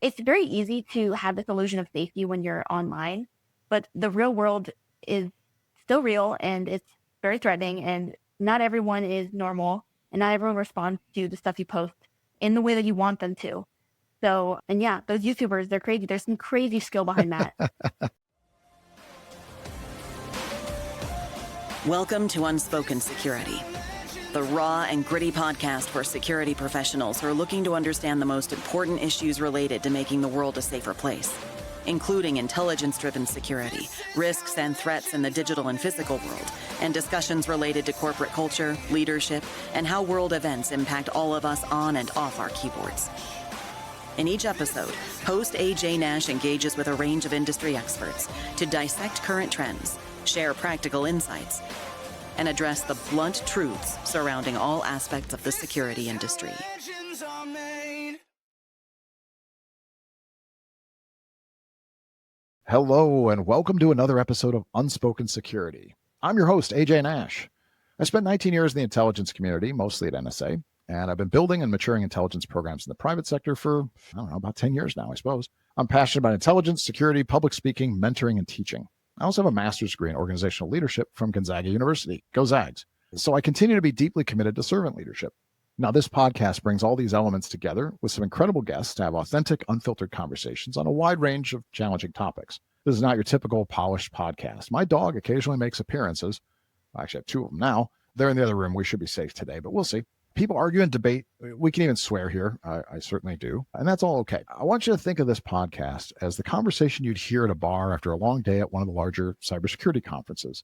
it's very easy to have this illusion of safety when you're online, but the real world is still real and it's very threatening, and not everyone is normal and not everyone responds to the stuff you post in the way that you want them to. So, and yeah, those YouTubers, they're crazy. There's some crazy skill behind that. Welcome to Unspoken Security, the raw and gritty podcast for security professionals who are looking to understand the most important issues related to making the world a safer place, including intelligence-driven security, risks and threats in the digital and physical world, and discussions related to corporate culture, leadership, and how world events impact all of us on and off our keyboards. In each episode, host AJ Nash engages with a range of industry experts to dissect current trends, share practical insights, and address the blunt truths surrounding all aspects of the security industry. Hello, and welcome to another episode of Unspoken Security. I'm your host, AJ Nash. I spent 19 years in the intelligence community, mostly at NSA, and I've been building and maturing intelligence programs in the private sector for, about 10 years now, I suppose. I'm passionate about intelligence, security, public speaking, mentoring, and teaching. I also have a master's degree in organizational leadership from Gonzaga University. Go Zags. So I continue to be deeply committed to servant leadership. Now, this podcast brings all these elements together with some incredible guests to have authentic, unfiltered conversations on a wide range of challenging topics. This is not your typical polished podcast. My dog occasionally makes appearances. I actually have two of them now. They're in the other room. We should be safe today, but we'll see. People argue and debate. We can even swear here. I certainly do. And that's all okay. I want you to think of this podcast as the conversation you'd hear at a bar after a long day at one of the larger cybersecurity conferences.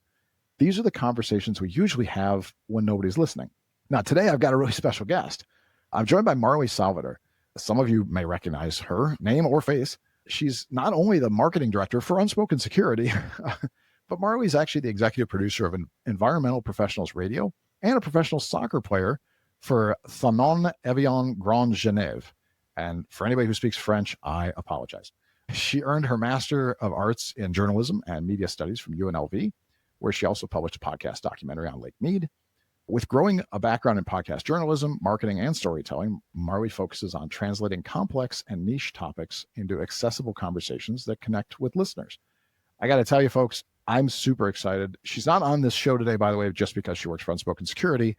These are the conversations we usually have when nobody's listening. Now, today I've got a really special guest. I'm joined by Marley Salveter. Some of you may recognize her name or face. She's not only the marketing director for Unspoken Security, but Marley's actually the executive producer of Environmental Professionals Radio and a professional soccer player for Thonon Evian Grand Genève. And for anybody who speaks French, I apologize. She earned her Master of Arts in Journalism and Media Studies from UNLV, where she also published a podcast documentary on Lake Mead. With growing a background in podcast journalism, marketing, and storytelling, Marley focuses on translating complex and niche topics into accessible conversations that connect with listeners. I got to tell you, folks, I'm super excited. She's not on this show today, by the way, just because she works for Unspoken Security.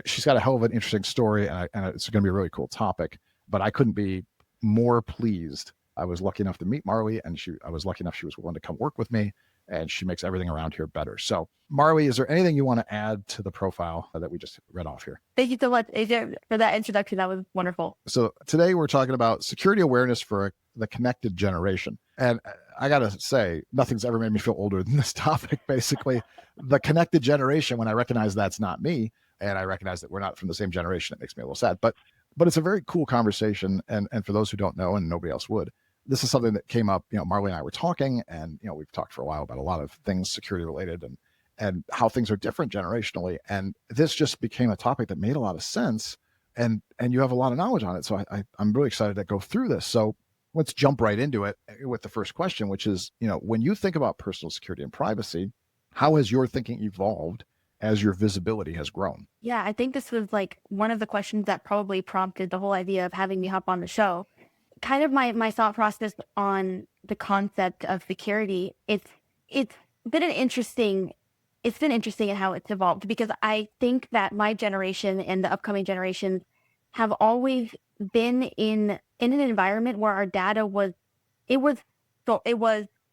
She's got a hell of an interesting story, and it's going to be a really cool topic, but I couldn't be more pleased. I was lucky enough to meet Marley, and I was lucky enough she was willing to come work with me, and she makes everything around here better. So, Marley, is there anything you want to add to the profile that we just read off here? Thank you so much, AJ, for that introduction. That was wonderful. So today we're talking about security awareness for the connected generation. And I got to say, nothing's ever made me feel older than this topic, basically. The connected generation, when I recognize that's not me, and I recognize that we're not from the same generation, it makes me a little sad. But it's a very cool conversation. And for those who don't know, and nobody else would, this is something that came up, Marley and I were talking, and, we've talked for a while about a lot of things security related and how things are different generationally. And this just became a topic that made a lot of sense. And you have a lot of knowledge on it. So I'm really excited to go through this. So let's jump right into it with the first question, which is, when you think about personal security and privacy, how has your thinking evolved as your visibility has grown? Yeah, I think this was like one of the questions that probably prompted the whole idea of having me hop on the show. Kind of my thought process on the concept of security, it's been interesting in how it's evolved, because I think that my generation and the upcoming generations have always been in an environment where our data was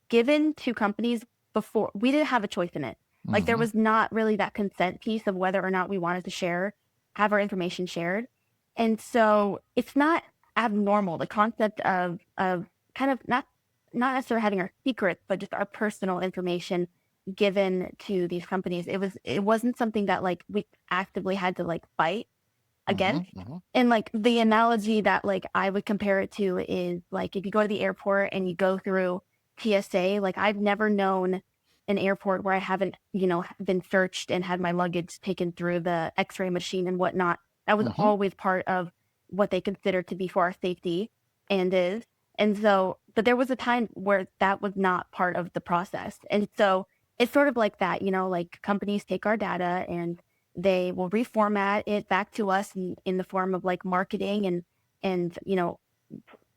given to companies before we didn't have a choice in it. Like, there was not really that consent piece of whether or not we wanted to have our information shared. And so it's not abnormal, the concept of kind of not necessarily having our secrets, but just our personal information given to these companies. It wasn't something that like we actively had to like fight against. And like the analogy that like I would compare it to is like if you go to the airport and you go through TSA, like I've never known an airport where I haven't, been searched and had my luggage taken through the X-ray machine and whatnot. That was always part of what they considered to be for our safety and is. And so, but there was a time where that was not part of the process. And so it's sort of like that, like companies take our data and they will reformat it back to us in the form of like marketing and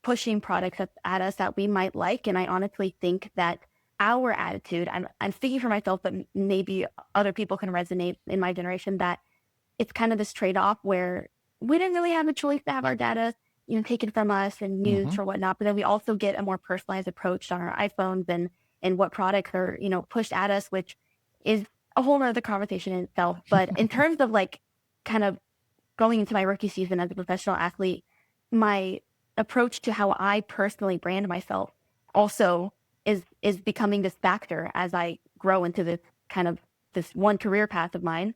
pushing products at us that we might like. And I honestly think that our attitude, I'm speaking for myself, but maybe other people can resonate in my generation, that it's kind of this trade-off where we didn't really have a choice to have our data, taken from us and used or whatnot. But then we also get a more personalized approach on our iPhones and what products are, pushed at us, which is a whole nother conversation in itself. But in terms of like kind of going into my rookie season as a professional athlete, my approach to how I personally brand myself also is becoming this factor as I grow into this kind of this one career path of mine.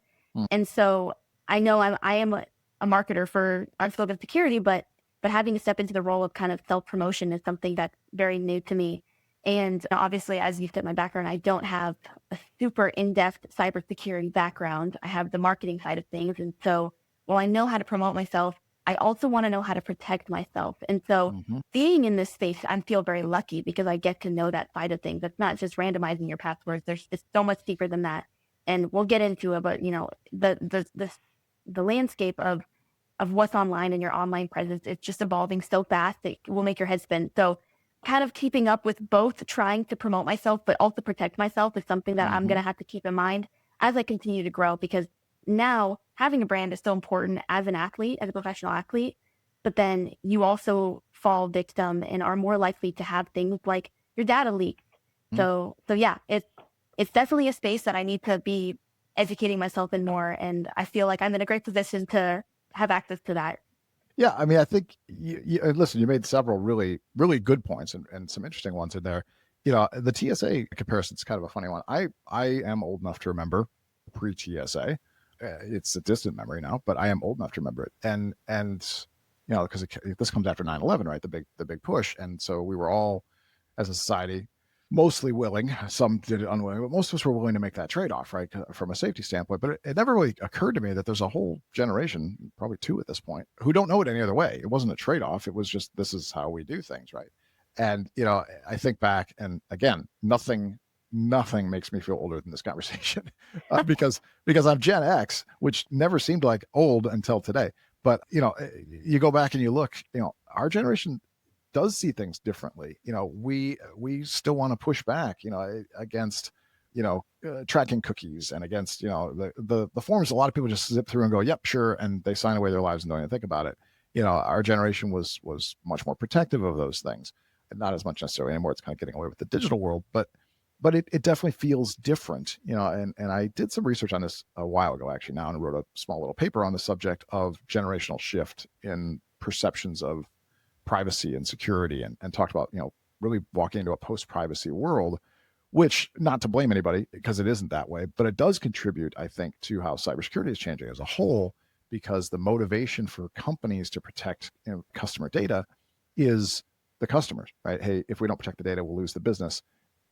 And so I know I am a marketer for Unspoken Security, but having to step into the role of kind of self-promotion is something that's very new to me. And obviously, as you said, my background, I don't have a super in-depth cybersecurity background. I have the marketing side of things. And so while I know how to promote myself, I also want to know how to protect myself. And so being in this space, I feel very lucky because I get to know that side of things. It's not just randomizing your passwords. It's so much deeper than that. And we'll get into it, but the landscape of what's online and your online presence, it's just evolving so fast it will make your head spin. So kind of keeping up with both trying to promote myself, but also protect myself is something that I'm going to have to keep in mind as I continue to grow, because now having a brand is so important as an athlete, as a professional athlete, but then you also fall victim and are more likely to have things like your data leaked. So yeah, it's definitely a space that I need to be educating myself in more. And I feel like I'm in a great position to have access to that. Yeah, I mean, I think listen, you made several really, really good points and some interesting ones in there. The TSA comparison is kind of a funny one. I am old enough to remember pre-TSA. It's a distant memory now, but I am old enough to remember it. And because this comes after 9/11, right? The big push, and so we were all, as a society, mostly willing. Some did it unwilling, but most of us were willing to make that trade-off, right, from a safety standpoint. But it never really occurred to me that there's a whole generation, probably two at this point, who don't know it any other way. It wasn't a trade-off. It was just, this is how we do things, right? And I think back, and again, nothing makes me feel older than this conversation because I'm Gen X, which never seemed like old until today. But you go back and you look, our generation does see things differently. We still want to push back, against, tracking cookies and against, the forms. A lot of people just zip through and go, yep, sure. And they sign away their lives and don't even think about it. Our generation was much more protective of those things, and not as much necessarily anymore. It's kind of getting away with the digital world, but it definitely feels different, and I did some research on this a while ago, actually, now, and wrote a small little paper on the subject of generational shift in perceptions of privacy and security, and talked about, really walking into a post-privacy world, which, not to blame anybody because it isn't that way, but it does contribute, I think, to how cybersecurity is changing as a whole, because the motivation for companies to protect customer data is the customers, right? Hey, if we don't protect the data, we'll lose the business.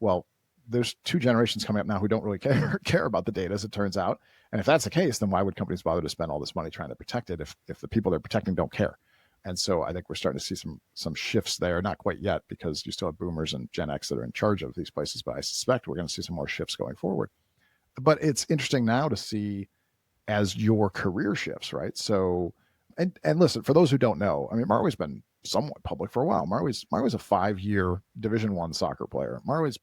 Well, there's two generations coming up now who don't really care about the data, as it turns out. And if that's the case, then why would companies bother to spend all this money trying to protect it if the people they're protecting don't care? And so I think we're starting to see some shifts there. Not quite yet, because you still have boomers and Gen X that are in charge of these places, but I suspect we're going to see some more shifts going forward. But it's interesting now to see as your career shifts, right? So, and listen, for those who don't know, I mean, Marley's been somewhat public for a while. Marley's a 5-year Division I soccer player. Marley's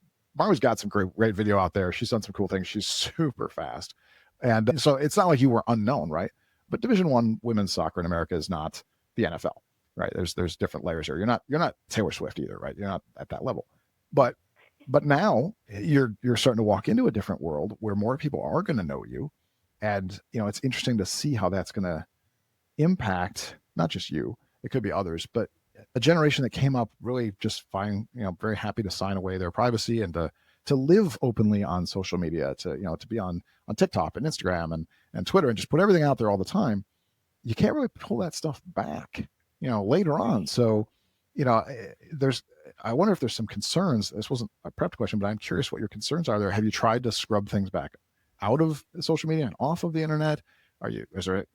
got some great video out there. She's done some cool things. She's super fast. And so it's not like you were unknown, right? But Division I women's soccer in America is not the NFL, right? There's different layers here. You're not Taylor Swift either, right? You're not at that level. But now you're starting to walk into a different world where more people are going to know you. And, it's interesting to see how that's going to impact not just you, it could be others, but a generation that came up really just fine, very happy to sign away their privacy and to live openly on social media, to be on TikTok and Instagram and Twitter and just put everything out there all the time. You can't really pull that stuff back, later on. So, I wonder if there's some concerns. This wasn't a prepped question, but I'm curious what your concerns are there. Have you tried to scrub things back out of social media and off of the internet? Is there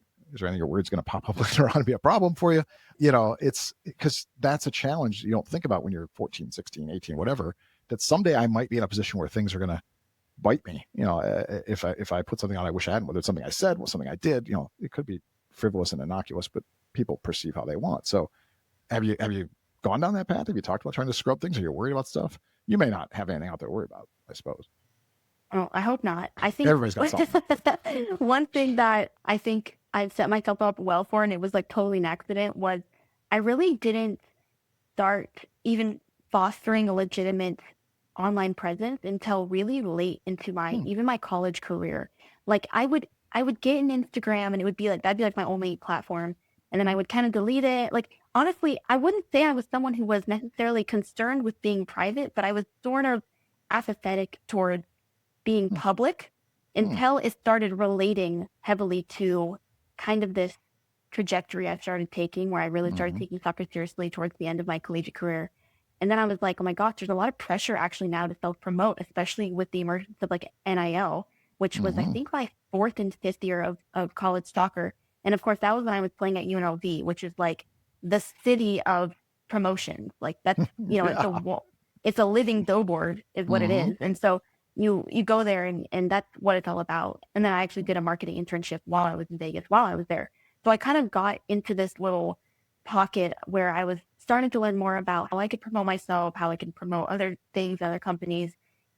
anything your word's going to pop up later on to be a problem for you? It's because that's a challenge you don't think about when you're 14, 16, 18, whatever, that someday I might be in a position where things are going to bite me. If I put something on I wish I hadn't, whether it's something I said, something I did, it could be frivolous and innocuous, but people perceive how they want. So have you gone down that path? Have you talked about trying to scrub things? Are you worried about stuff? You may not have anything out there to worry about, I suppose. Oh, I hope not. I think Everybody's got something. one thing that I think I've set myself up well for, and it was like totally an accident, was I really didn't start even fostering a legitimate online presence until really late into even my college career. Like I would get an Instagram and it would be like, that'd be like my only platform. And then I would kind of delete it. Like, honestly, I wouldn't say I was someone who was necessarily concerned with being private, but I was sort of apathetic toward being public until it started relating heavily to kind of this trajectory I started taking, where I really started taking soccer seriously towards the end of my collegiate career. And then I was like, oh my gosh, there's a lot of pressure actually now to self-promote, especially with the emergence of like NIL, which was, I think, my 4th and 5th year of college soccer. And of course, that was when I was playing at UNLV, which is like the city of promotions. Like that's, it's a living billboard is what it is. And so you go there and that's what it's all about. And then I actually did a marketing internship while I was in Vegas, while I was there. So I kind of got into this little pocket where I was starting to learn more about how I could promote myself, how I can promote other things, other companies.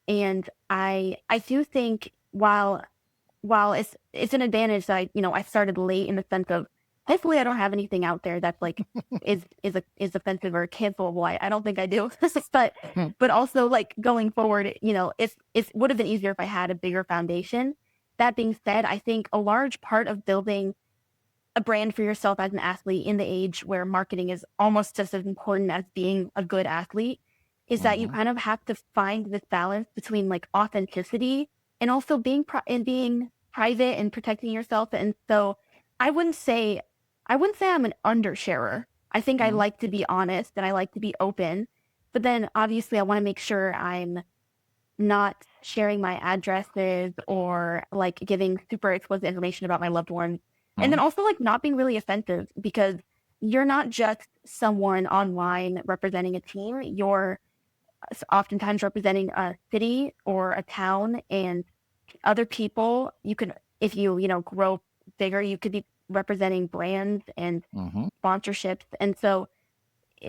And I do think while it's an advantage that I started late in the sense of, hopefully I don't have anything out there that's like is offensive or cancelable. I don't think I do. but also like going forward, it would have been easier if I had a bigger foundation. That being said, I think a large part of building a brand for yourself as an athlete in the age where marketing is almost just as important as being a good athlete is that you kind of have to find this balance between like authenticity and also being private and protecting yourself. And so I wouldn't say I'm an undersharer. I think I like to be honest and I like to be open, but then obviously I want to make sure I'm not sharing my addresses or like giving super explicit information about my loved ones. And then also like not being really offensive, because you're not just someone online representing a team. You're oftentimes representing a city or a town, and other people. You could, if you grow bigger, you could be representing brands and sponsorships. And so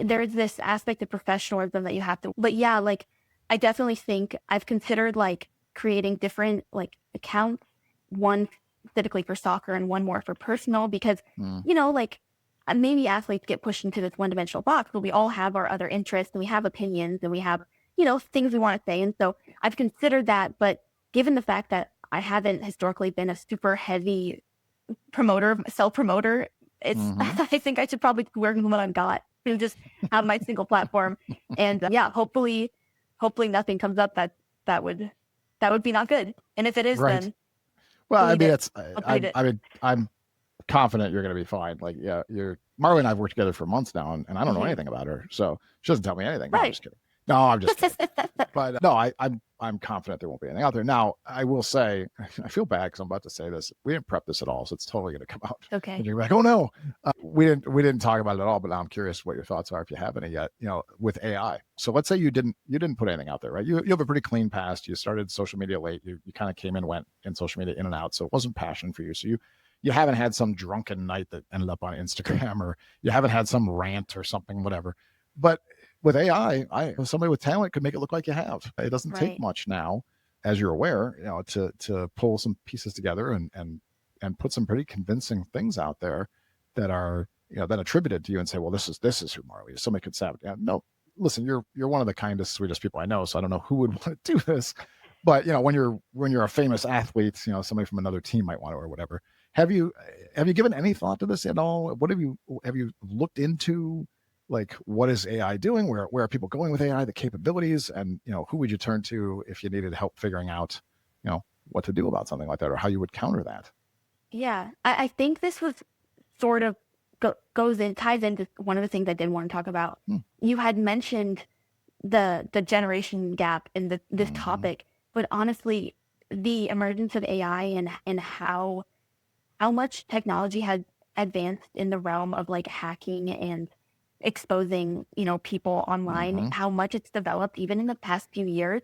there's this aspect of professionalism that you have to, but yeah, like I definitely think I've considered like creating different like accounts, one specifically for soccer and one more for personal, because, like maybe athletes get pushed into this one-dimensional box, but we all have our other interests and we have opinions and we have, things we want to say. And so I've considered that, but given the fact that I haven't historically been a super heavy self-promoter, it's, I think I should probably work with what I've got to just have my single platform. And hopefully nothing comes up that would be not good. And if it is, then well, I mean, I'm confident you're going to be fine. Like, yeah, Marley and I've worked together for months now, and I don't know anything about her, so she doesn't tell me anything. No, I'm just kidding. No, I'm just kidding. But no, I'm confident there won't be anything out there. Now, I will say, I feel bad because I'm about to say this. We didn't prep this at all, so it's totally going to come out. Okay. And you're like, oh no, we didn't talk about it at all. But now I'm curious what your thoughts are, if you have any yet. With AI. So let's say you didn't put anything out there, right? You have a pretty clean past. You started social media late. You kind of came and went in social media in and out, so it wasn't passion for you. So you haven't had some drunken night that ended up on Instagram, or you haven't had some rant or something, whatever. But with AI, somebody with talent could make it look like you have. It doesn't take much now, as you're aware, to pull some pieces together and put some pretty convincing things out there that are, that attributed to you and say, well, this is who Marley is. Somebody could say, no, listen, you're one of the kindest, sweetest people I know, so I don't know who would want to do this. But when you're a famous athlete, somebody from another team might want to, or whatever. Have you given any thought to this at all? What have you looked into? Like, what is AI doing? Where are people going with AI, the capabilities, and who would you turn to if you needed help figuring out, what to do about something like that, or how you would counter that? Yeah, I think this was sort of ties into one of the things I did want to talk about. You had mentioned the generation gap in this topic, but honestly, the emergence of AI and how much technology has advanced in the realm of like hacking and exposing, people online, how much it's developed even in the past few years.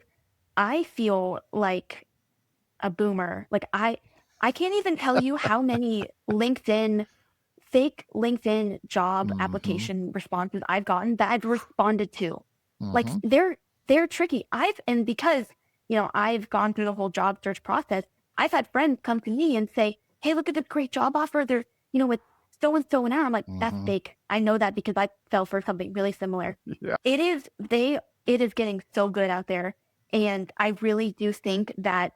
I feel like a boomer. Like I can't even tell you how many LinkedIn fake LinkedIn job application responses I've gotten that I've responded to. Like they're tricky. Because, I've gone through the whole job search process, I've had friends come to me and say, hey, look at this great job offer. They're, with so and so an hour. I'm like, that's fake. I know that because I fell for something really similar. Yeah. It is getting so good out there. And I really do think that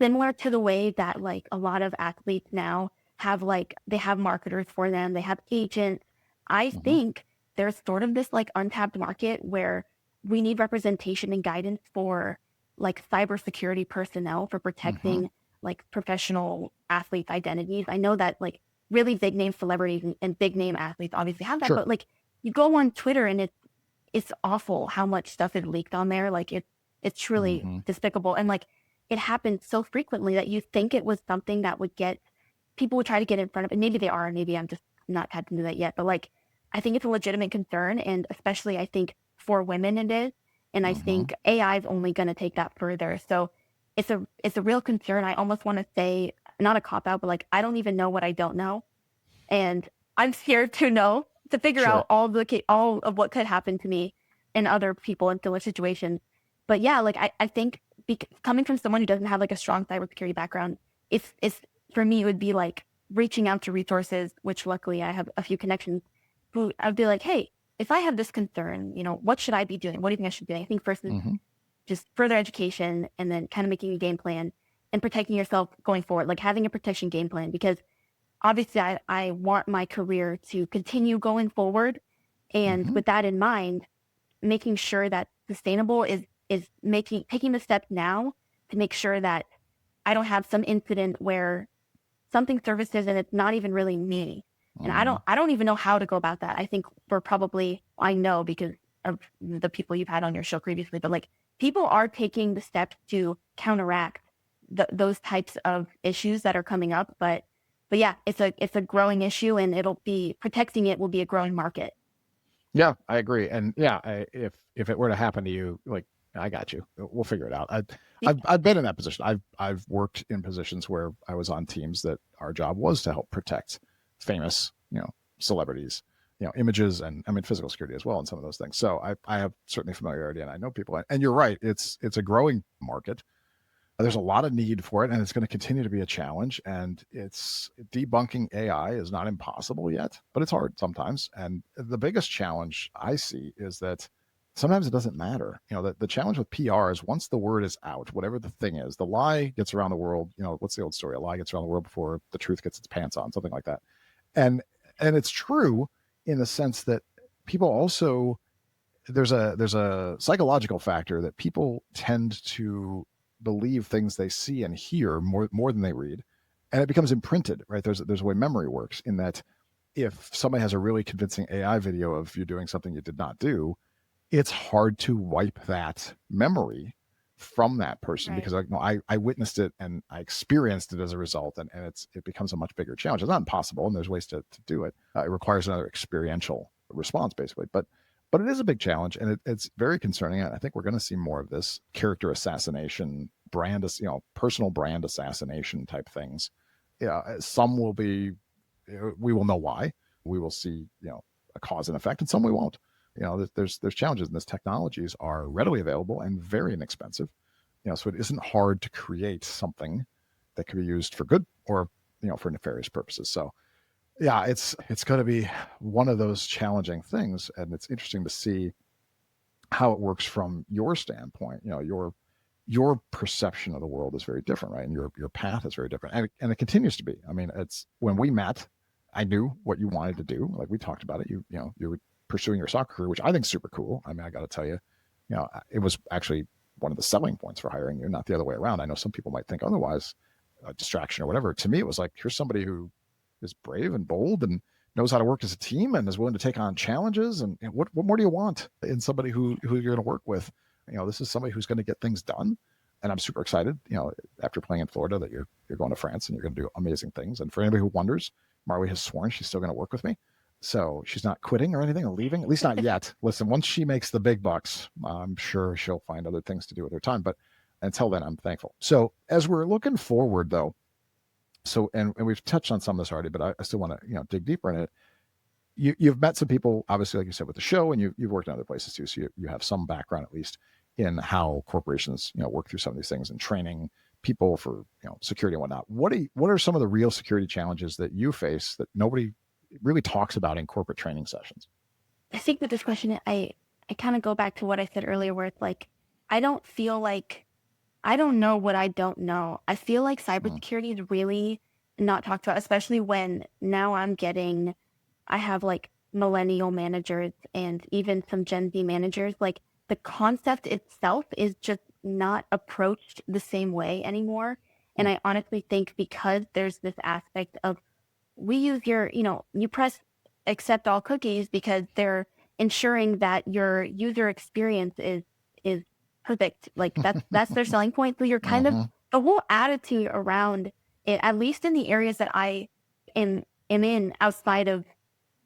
similar to the way that like a lot of athletes now have they have marketers for them, they have agents. I think there's sort of this like untapped market where we need representation and guidance for like cybersecurity personnel for protecting like professional athletes' identities. I know that like really big name celebrities and big name athletes obviously have that, but like you go on Twitter and it's awful how much stuff is leaked on there. Like it's truly despicable. And like it happens so frequently that you think it was something that people would try to get in front of it. Maybe they are, maybe I'm just not had to do that yet. But like, I think it's a legitimate concern. And especially I think for women it is. And I think AI is only going to take that further. So it's a real concern. I almost want to say, not a cop out, but like, I don't even know what I don't know. And I'm scared to figure out all of what could happen to me and other people in similar situations. But yeah, like I think coming from someone who doesn't have like a strong cybersecurity background, it's for me, it would be like reaching out to resources, which luckily I have a few connections who I'd be like, hey, if I have this concern, what should I be doing? What do you think I should be doing? I think first is just further education and then kind of making a game plan and protecting yourself going forward, like having a protection game plan, because obviously I want my career to continue going forward. And with that in mind, making sure that sustainable is taking the steps now to make sure that I don't have some incident where something surfaces and it's not even really me. And I don't even know how to go about that. I think I know because of the people you've had on your show previously, but like people are taking the steps to counteract those types of issues that are coming up. But yeah, it's a growing issue, and protecting it will be a growing market. Yeah, I agree. And yeah, if it were to happen to you, like, I got you. We'll figure it out. I've been in that position. I've worked in positions where I was on teams that our job was to help protect famous, celebrities, images, and I mean physical security as well, and some of those things. So I have certainly familiarity, and I know people. And you're right. It's a growing market. There's a lot of need for it, and it's going to continue to be a challenge. And it's debunking AI is not impossible yet, but it's hard sometimes. And the biggest challenge I see is that sometimes it doesn't matter. The challenge with PR is once the word is out, whatever the thing is, the lie gets around the world. What's the old story? A lie gets around the world before the truth gets its pants on, something like that. And it's true in the sense that people also, there's a psychological factor that people tend to believe things they see and hear more than they read, and it becomes imprinted, right? There's a way memory works, in that if somebody has a really convincing AI video of you doing something you did not do, it's hard to wipe that memory from that person, right? Because I witnessed it and I experienced it as a result, and it becomes a much bigger challenge. It's not impossible, and there's ways to do it. It requires another experiential response, basically, but it is a big challenge, and it's very concerning. I think we're going to see more of this character assassination, personal brand assassination type things. Yeah, some will be, we will know why. We will see, a cause and effect, and some we won't. There's challenges, and these technologies are readily available and very inexpensive. So it isn't hard to create something that can be used for good or, for nefarious purposes. So yeah, it's going to be one of those challenging things, and it's interesting to see how it works from your standpoint. Your perception of the world is very different, right? And your path is very different, and it continues to be. I mean, it's when we met, I knew what you wanted to do. Like we talked about it. You were pursuing your soccer career, which I think is super cool. I mean, I got to tell you, it was actually one of the selling points for hiring you, not the other way around. I know some people might think otherwise, a distraction or whatever. To me, it was like, here's somebody who is brave and bold and knows how to work as a team and is willing to take on challenges. And what more do you want in somebody who you're going to work with? This is somebody who's going to get things done. And I'm super excited, after playing in Florida, that you're going to France and you're going to do amazing things. And for anybody who wonders, Marley has sworn she's still going to work with me. So she's not quitting or anything or leaving, at least not yet. Listen, once she makes the big bucks, I'm sure she'll find other things to do with her time. But until then, I'm thankful. So as we're looking forward, though, So, and we've touched on some of this already, but I still want to, dig deeper in it. You've met some people, obviously, like you said, with the show, and you've worked in other places too. So you have some background, at least, in how corporations, work through some of these things and training people for, security and whatnot. What are some of the real security challenges that you face that nobody really talks about in corporate training sessions? I think with this question, I kind of go back to what I said earlier, where it's like, I don't feel like I don't know what I don't know. I feel like cybersecurity is really not talked about, especially when now I have like millennial managers and even some Gen Z managers. Like the concept itself is just not approached the same way anymore. And I honestly think because there's this aspect of we use you press accept all cookies because they're ensuring that your user experience is perfect. Like that's their selling point. So you're kind of the whole attitude around it, at least in the areas that I am in outside of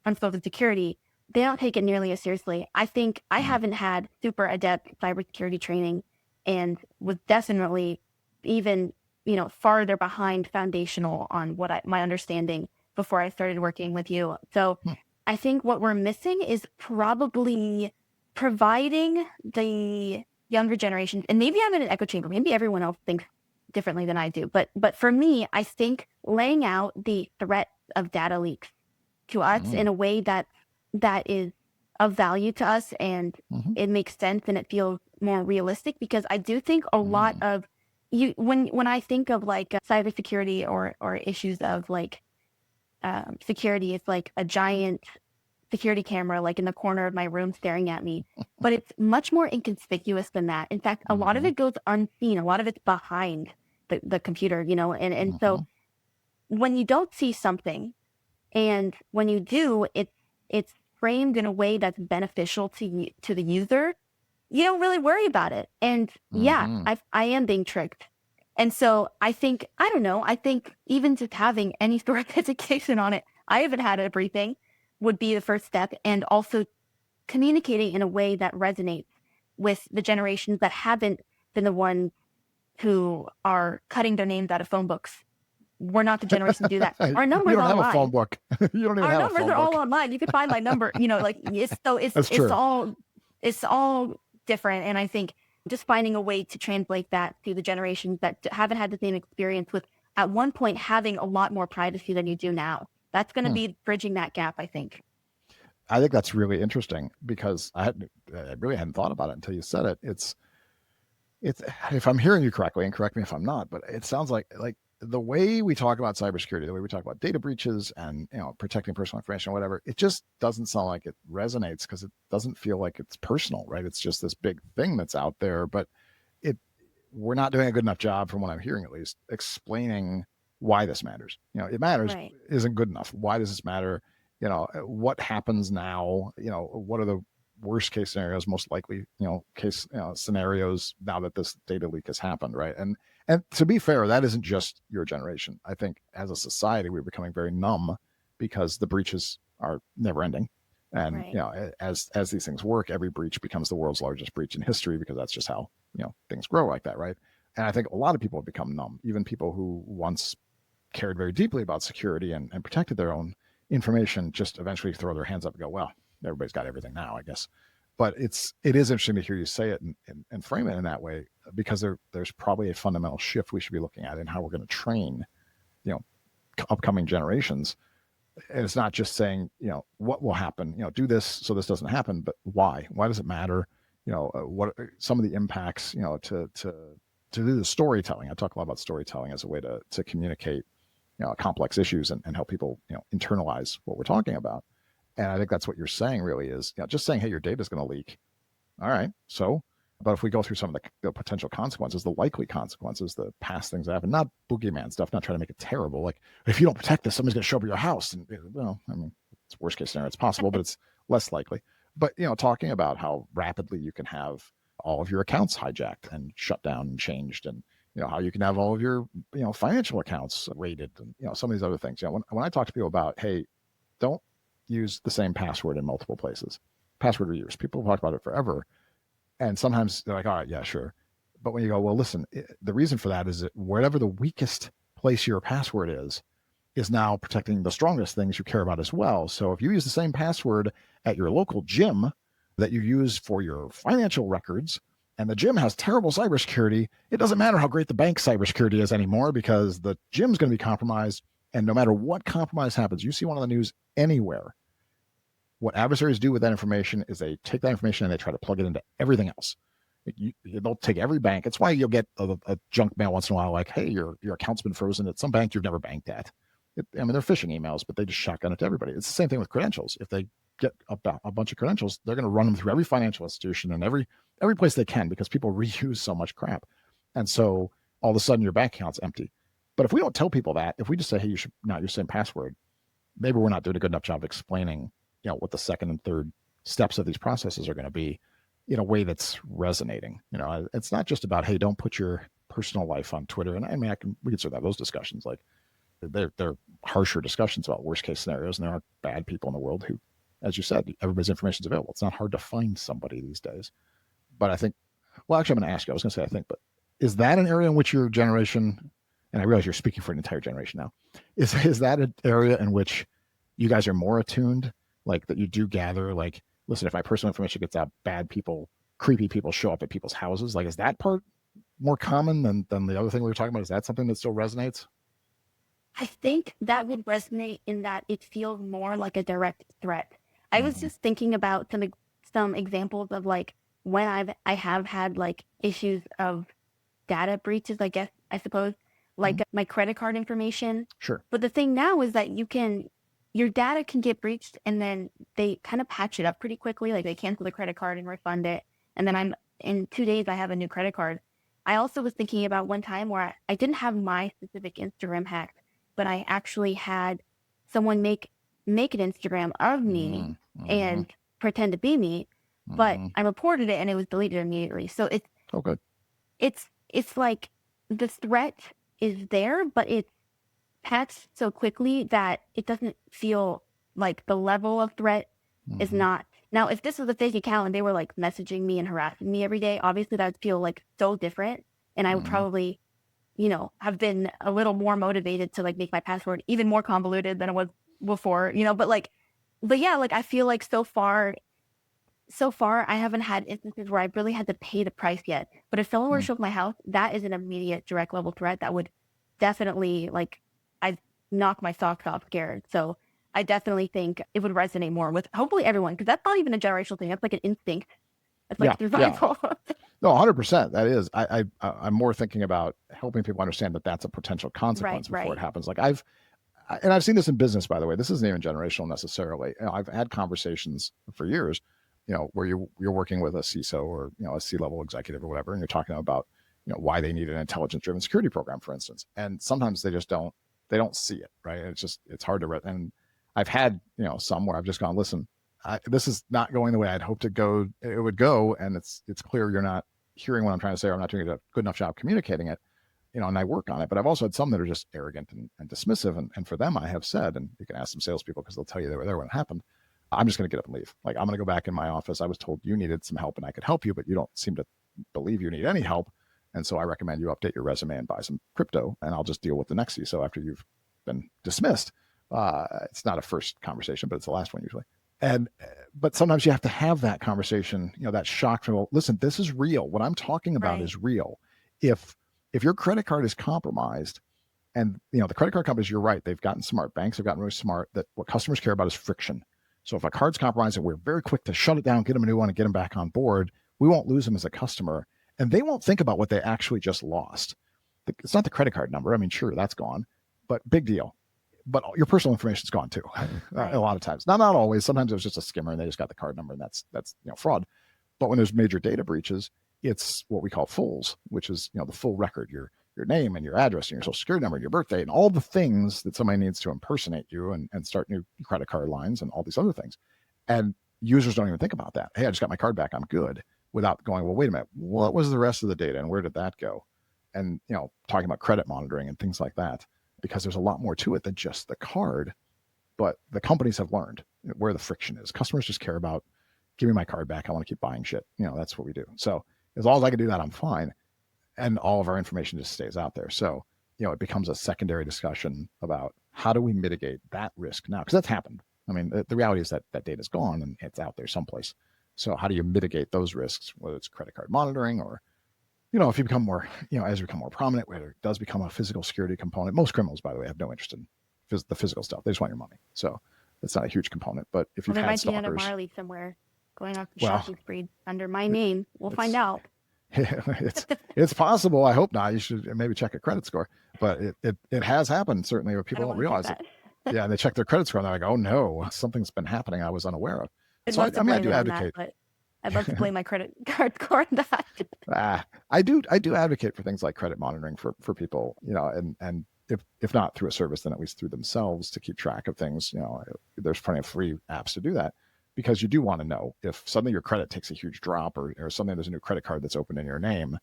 Unspoken Security, they don't take it nearly as seriously. I think I haven't had super adept cybersecurity training and was definitely even, farther behind foundational on my understanding before I started working with you. So I think what we're missing is probably providing the younger generations, and maybe I'm in an echo chamber, maybe everyone else thinks differently than I do. But for me, I think laying out the threat of data leaks to us in a way that is of value to us and it makes sense and it feels more realistic, because I do think a lot of when I think of like cybersecurity or issues of like security, it's like a giant security camera like in the corner of my room staring at me, but it's much more inconspicuous than that. In fact, a lot of it goes unseen. A lot of it's behind the computer, and so when you don't see something, and when you do, it's framed in a way that's beneficial to the user, you don't really worry about it. And I am being tricked. And so I think even just having any sort of education on it, I haven't had a briefing, would be the first step. And also communicating in a way that resonates with the generations that haven't been the ones who are cutting their names out of phone books. We're not the generation to do that. Our numbers you don't online. have a phone book. You don't even Our have numbers a phone are book. all online. You can find my number. It's all different. And I think just finding a way to translate that to the generations that haven't had the same experience with, at one point, having a lot more privacy than you do now. That's going to be bridging that gap, I think. I think that's really interesting because I really hadn't thought about it until you said it. It's if I'm hearing you correctly, and correct me if I'm not, but it sounds like the way we talk about cybersecurity, the way we talk about data breaches and protecting personal information or whatever, it just doesn't sound like it resonates because it doesn't feel like it's personal, right? It's just this big thing that's out there, but we're not doing a good enough job, from what I'm hearing at least, explaining why this matters. It matters, right? Isn't good enough. Why does this matter? What happens now? What are the worst case scenarios, most likely, case scenarios now that this data leak has happened, right? And to be fair, that isn't just your generation. I think as a society, we're becoming very numb because the breaches are never ending. And, right. As these things work, every breach becomes the world's largest breach in history because that's just how, things grow like that, right? And I think a lot of people have become numb, even people who once cared very deeply about security and protected their own information, just eventually throw their hands up and go, well, everybody's got everything now, I guess. But it is interesting to hear you say it and frame it in that way, because there's probably a fundamental shift we should be looking at in how we're going to train, upcoming generations. And it's not just saying, what will happen, do this so this doesn't happen, but why? Why does it matter? What are some of the impacts, to do the storytelling. I talk a lot about storytelling as a way to communicate, complex issues and help people, internalize what we're talking about. And I think that's what you're saying really is, just saying, hey, your data is going to leak. All right. So, but if we go through some of the potential consequences, the likely consequences, the past things that happen, not boogeyman stuff, not trying to make it terrible. Like if you don't protect this, somebody's going to show up at your house. And it's worst case scenario. It's possible, but it's less likely. But, talking about how rapidly you can have all of your accounts hijacked and shut down and changed, and, how you can have all of your, financial accounts raided and, some of these other things. When I talk to people about, hey, don't use the same password in multiple places. Password reuse. People talk about it forever. And sometimes they're like, all right, yeah, sure. But when you go, well, listen, the reason for that is that whatever the weakest place your password is now protecting the strongest things you care about as well. So if you use the same password at your local gym that you use for your financial records, and the gym has terrible cybersecurity, it doesn't matter how great the bank's cybersecurity is anymore, because the gym's going to be compromised. And no matter what compromise happens, you see one on the news anywhere, what adversaries do with that information is they take that information and they try to plug it into everything else. They'll take every bank. It's why you'll get a junk mail once in a while, like, hey, your account's been frozen at some bank you've never banked at. They're phishing emails, but they just shotgun it to everybody. It's the same thing with credentials. If they get a bunch of credentials, they're going to run them through every financial institution and every place they can, because people reuse so much crap. And so all of a sudden your bank account's empty. But if we don't tell people that, if we just say, hey, you should not use the same password, maybe we're not doing a good enough job of explaining, what the second and third steps of these processes are going to be in a way that's resonating. It's not just about, hey, don't put your personal life on Twitter. And I mean, we can sort of have those discussions. Like they're harsher discussions about worst case scenarios. And there are bad people in the world who, as you said, everybody's information is available. It's not hard to find somebody these days. But I think, well, actually, I'm going to ask you, I was going to say, I think, but is that an area in which your generation, and I realize you're speaking for an entire generation now, is that an area in which you guys are more attuned? Like that you do gather, like, listen, if my personal information gets out, bad people, creepy people show up at people's houses. Like, is that part more common than the other thing we were talking about? Is that something that still resonates? I think that would resonate in that it feels more like a direct threat. I was just thinking about some examples of like when I have had like issues of data breaches, I suppose, like my credit card information. Sure. But the thing now is that your data can get breached and then they kind of patch it up pretty quickly. Like they cancel the credit card and refund it. And then in 2 days, I have a new credit card. I also was thinking about one time where I didn't have my specific Instagram hacked, but I actually had someone make an Instagram of me and pretend to be me, but I reported it and it was deleted immediately. So it's like the threat is there, but it's patched so quickly that it doesn't feel like the level of threat is not. Now, if this was a fake account and they were like messaging me and harassing me every day, obviously that would feel like so different. And I would probably, have been a little more motivated to like make my password even more convoluted than it was before, but yeah, like I feel like so far I haven't had instances where I've really had to pay the price yet. But if someone were to show up at my house, that is an immediate direct level threat that would definitely I'd knock my socks off scared. So I definitely think it would resonate more with hopefully everyone, because that's not even a generational thing. That's like an instinct. It's like survival. Yeah. No, 100%. That is. I'm more thinking about helping people understand that that's a potential consequence before it happens. Like I've seen this in business, by the way. This isn't even generational necessarily. I've had conversations for years, where you're working with a CISO or a C-level executive or whatever, and you're talking about why they need an intelligence-driven security program, for instance. And sometimes they just don't see it, right? It's hard to and I've had some where I've just gone, listen, this is not going the way I'd hoped it would go, and it's clear you're not hearing what I'm trying to say, or I'm not doing a good enough job communicating it, and I work on it. But I've also had some that are just arrogant and dismissive, and for them I have said, and you can ask some salespeople because they'll tell you they were there when it happened, I'm just going to get up and leave. Like, I'm going to go back in my office. I was told you needed some help and I could help you, but you don't seem to believe you need any help. And so I recommend you update your resume and buy some crypto, and I'll just deal with the next CISO after you've been dismissed. It's not a first conversation, but it's the last one usually. But sometimes you have to have that conversation, that shock from, well, listen, this is real. What I'm talking about is real. If your credit card is compromised, and the credit card companies, you're right, they've gotten smart. Banks have gotten really smart that what customers care about is friction. So if a card's compromised and we're very quick to shut it down, get them a new one, and get them back on board, we won't lose them as a customer. And they won't think about what they actually just lost. It's not the credit card number. I mean, sure, that's gone, but big deal. But your personal information is gone too. A lot of times, not always. Sometimes it was just a skimmer and they just got the card number, and that's fraud. But when there's major data breaches, it's what we call fulls, which is the full record, your name and your address and your social security number and your birthday and all the things that somebody needs to impersonate you and start new credit card lines and all these other things. And users don't even think about that. Hey, I just got my card back, I'm good. Without going, well, wait a minute, what was the rest of the data and where did that go? And talking about credit monitoring and things like that, because there's a lot more to it than just the card. But the companies have learned where the friction is. Customers just care about, give me my card back, I want to keep buying shit. That's what we do. So as long as I can do that, I'm fine. And all of our information just stays out there. So it becomes a secondary discussion about how do we mitigate that risk now? Because that's happened. I mean, the reality is that that data is gone and it's out there someplace. So how do you mitigate those risks, whether it's credit card monitoring or, if you become more, as you become more prominent, where it does become a physical security component. Most criminals, by the way, have no interest in the physical stuff. They just want your money. So it's not a huge component. But if you've there had might stalkers, be another Marley somewhere going off the well, shopping spree under my name. We'll find out. it's possible. I hope not. You should maybe check a credit score. But it has happened, certainly, where people don't realize it. Yeah, and they check their credit score and they're like, oh no, something's been happening I was unaware of. So I do advocate. That, I'd love to blame my credit card score on that. I do advocate for things like credit monitoring for people, and if not through a service, then at least through themselves to keep track of things. There's plenty of free apps to do that, because you do want to know if suddenly your credit takes a huge drop or suddenly there's a new credit card that's opened in your name.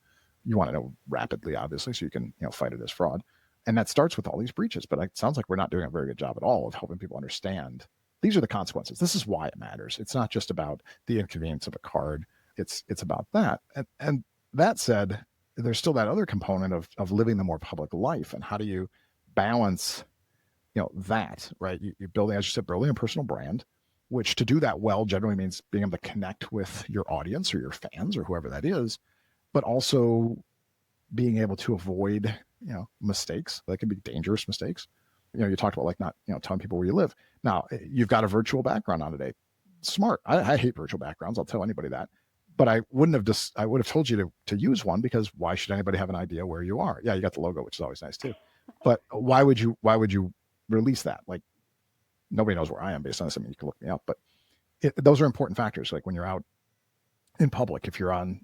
You want to know rapidly, obviously, so you can fight it as fraud. And that starts with all these breaches. But it sounds like we're not doing a very good job at all of helping people understand these are the consequences. This is why it matters. It's not just about the inconvenience of a card. It's about that. And that said, there's still that other component of living the more public life. And how do you balance, that, right? You're building, as you said, building a personal brand, which to do that well generally means being able to connect with your audience or your fans or whoever that is, but also being able to avoid, mistakes. That can be dangerous mistakes. You talked about like not, telling people where you live. Now you've got a virtual background on today. Smart. I hate virtual backgrounds. I'll tell anybody that, but I would have told you to use one, because why should anybody have an idea where you are? Yeah. You got the logo, which is always nice too, but why would you release that? Like, nobody knows where I am based on this. I mean, you can look me up, but those are important factors. Like when you're out in public, if you're on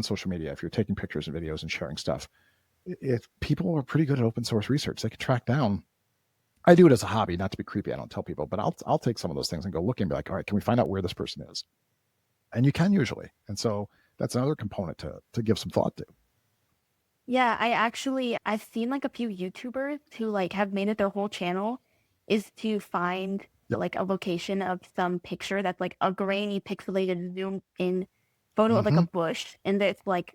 social media, if you're taking pictures and videos and sharing stuff, if people are pretty good at open source research, they can track down. I do it as a hobby, not to be creepy. I don't tell people, but I'll take some of those things and go look and be like, all right, can we find out where this person is? And you can usually. And so that's another component to give some thought to. Yeah, I've seen like a few YouTubers who like have made it their whole channel is to find like a location of some picture that's like a grainy pixelated zoomed in photo of like a bush, and it's like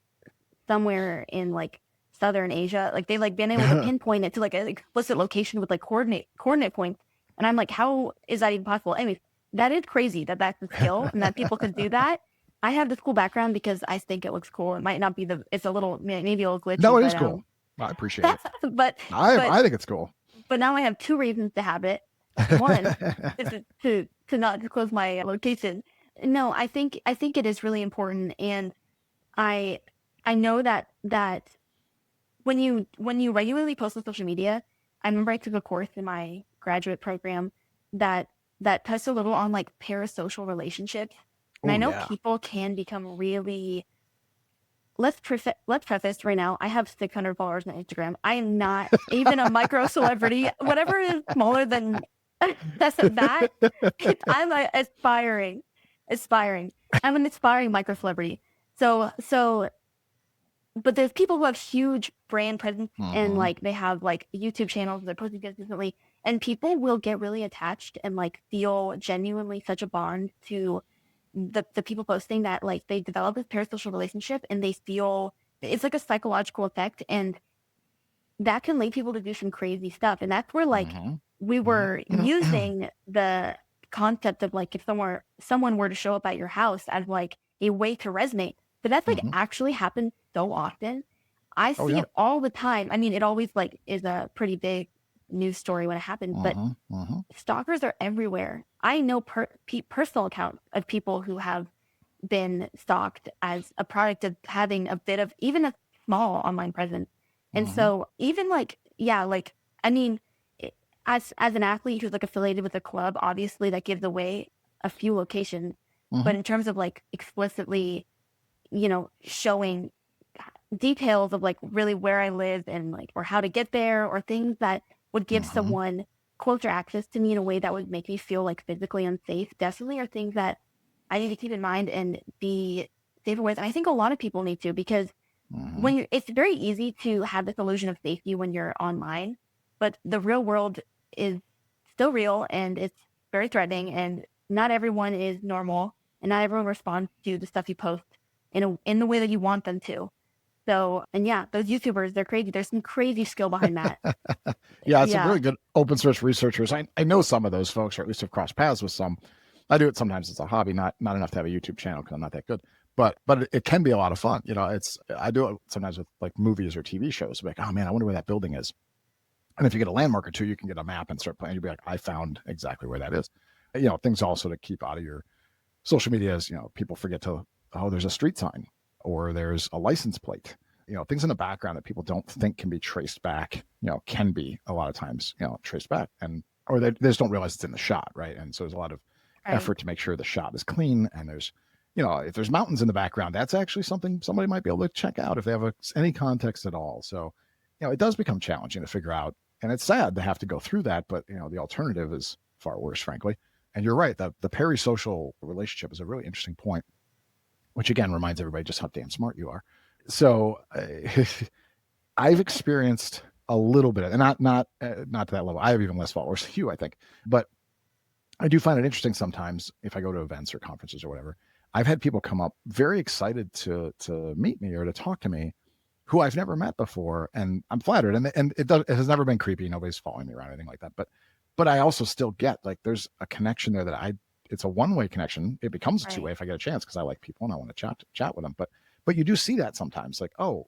somewhere in like Southern Asia. Like they like been able to pinpoint it to like an explicit location with like coordinate points. And I'm like, how is that even possible? Anyways, that is crazy that that's a skill and that people could do that. I have this cool background because I think it looks cool. It might not be it's a little, maybe a little glitchy. No, it is cool. I appreciate it. but I think it's cool. But now I have two reasons to have it. One is to not disclose my location. No, I think it is really important, and I know that when you regularly post on social media, I remember I took a course in my graduate program that touched a little on like parasocial relationships, and I know people can become really. Let's preface right now. I have 600 followers on Instagram. I am not even a micro celebrity. Whatever is smaller than that. I'm aspiring. I'm an aspiring micro celebrity. So, but there's people who have huge brand presence and like they have like YouTube channels. They're posting consistently, and people will get really attached and like feel genuinely such a bond to the people posting that like they develop this parasocial relationship, and they feel it's like a psychological effect, and that can lead people to do some crazy stuff. And that's where like we were using the concept of like if someone were to show up at your house as like a way to resonate, but that's like actually happens so often. I see it all the time. I mean, it always like is a pretty big news story when it happens, but stalkers are everywhere. I know personal accounts of people who have been stalked as a product of having a bit of even a small online presence. And so even like, I mean, as an athlete who's like affiliated with a club, obviously that gives away a few locations, but in terms of like explicitly, showing details of like really where I live and like, or how to get there, or things that would give someone closer access to me in a way that would make me feel like physically unsafe, definitely are things that I need to keep in mind and be safer with. And I think a lot of people need to, because it's very easy to have this illusion of safety when you're online, but the real world is still real, and it's very threatening, and not everyone is normal, and not everyone responds to the stuff you post in the way that you want them to. So, and yeah, those YouTubers, they're crazy. There's some crazy skill behind that. Yeah, some Yeah. really good open source researchers. I know some of those folks, or at least have crossed paths with some. I do it sometimes as a hobby, not enough to have a YouTube channel because I'm not that good. But it can be a lot of fun. I do it sometimes with like movies or TV shows. Like, oh man, I wonder where that building is. And if you get a landmark or two, you can get a map and start playing. You'll be like, I found exactly where that is. Things also to keep out of your social media is, people forget to, oh, there's a street sign or there's a license plate. Things in the background that people don't think can be traced back, can be a lot of times, traced back, or they just don't realize it's in the shot, right? And so there's a lot of effort to make sure the shot is clean. And there's, if there's mountains in the background, that's actually something somebody might be able to check out if they have any context at all. So, it does become challenging to figure out, and it's sad to have to go through that, but the alternative is far worse, frankly. And you're right, that the parasocial relationship is a really interesting point, which again reminds everybody just how damn smart you are. So I've experienced a little bit, and not to that level. I have even less followers than you, I think. But I do find it interesting sometimes if I go to events or conferences or whatever. I've had people come up very excited to meet me or to talk to me, who I've never met before, and I'm flattered. And it has never been creepy. Nobody's following me around or anything like that. But I also still get like there's a connection there that it's a one-way connection. It becomes a two-way if I get a chance because I like people and I want to chat with them. But you do see that sometimes, like, oh,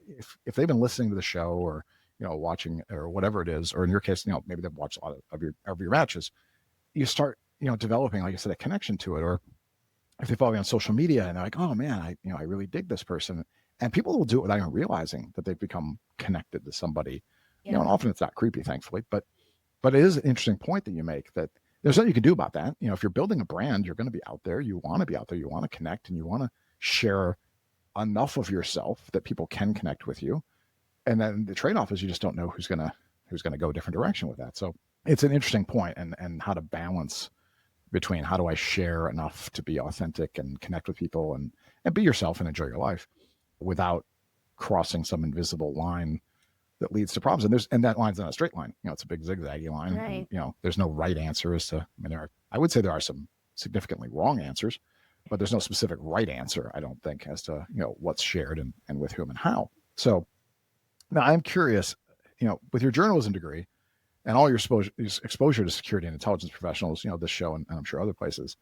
if they've been listening to the show or watching or whatever it is, or in your case, maybe they've watched a lot of your matches, you start developing, like I said, a connection to it. Or if they follow me on social media and they're like, oh man, I really dig this person, and people will do it without even realizing that they've become connected to somebody. And often it's not creepy, thankfully, but it is an interesting point that you make that there's nothing you can do about that. If you're building a brand, you're going to be out there. You want to be out there. You want to connect, and you want to share enough of yourself that people can connect with you. And then the trade-off is you just don't know who's going to go a different direction with that. So it's an interesting point, and how to balance between how do I share enough to be authentic and connect with people and be yourself and enjoy your life without crossing some invisible line that leads to problems. And that line's not a straight line. It's a big zigzaggy line. Right. And, there's no right answer as to, I would say there are some significantly wrong answers, but there's no specific right answer, I don't think, as to, what's shared and with whom and how. So now I'm curious, with your journalism degree and all your exposure to security and intelligence professionals, this show and I'm sure other places,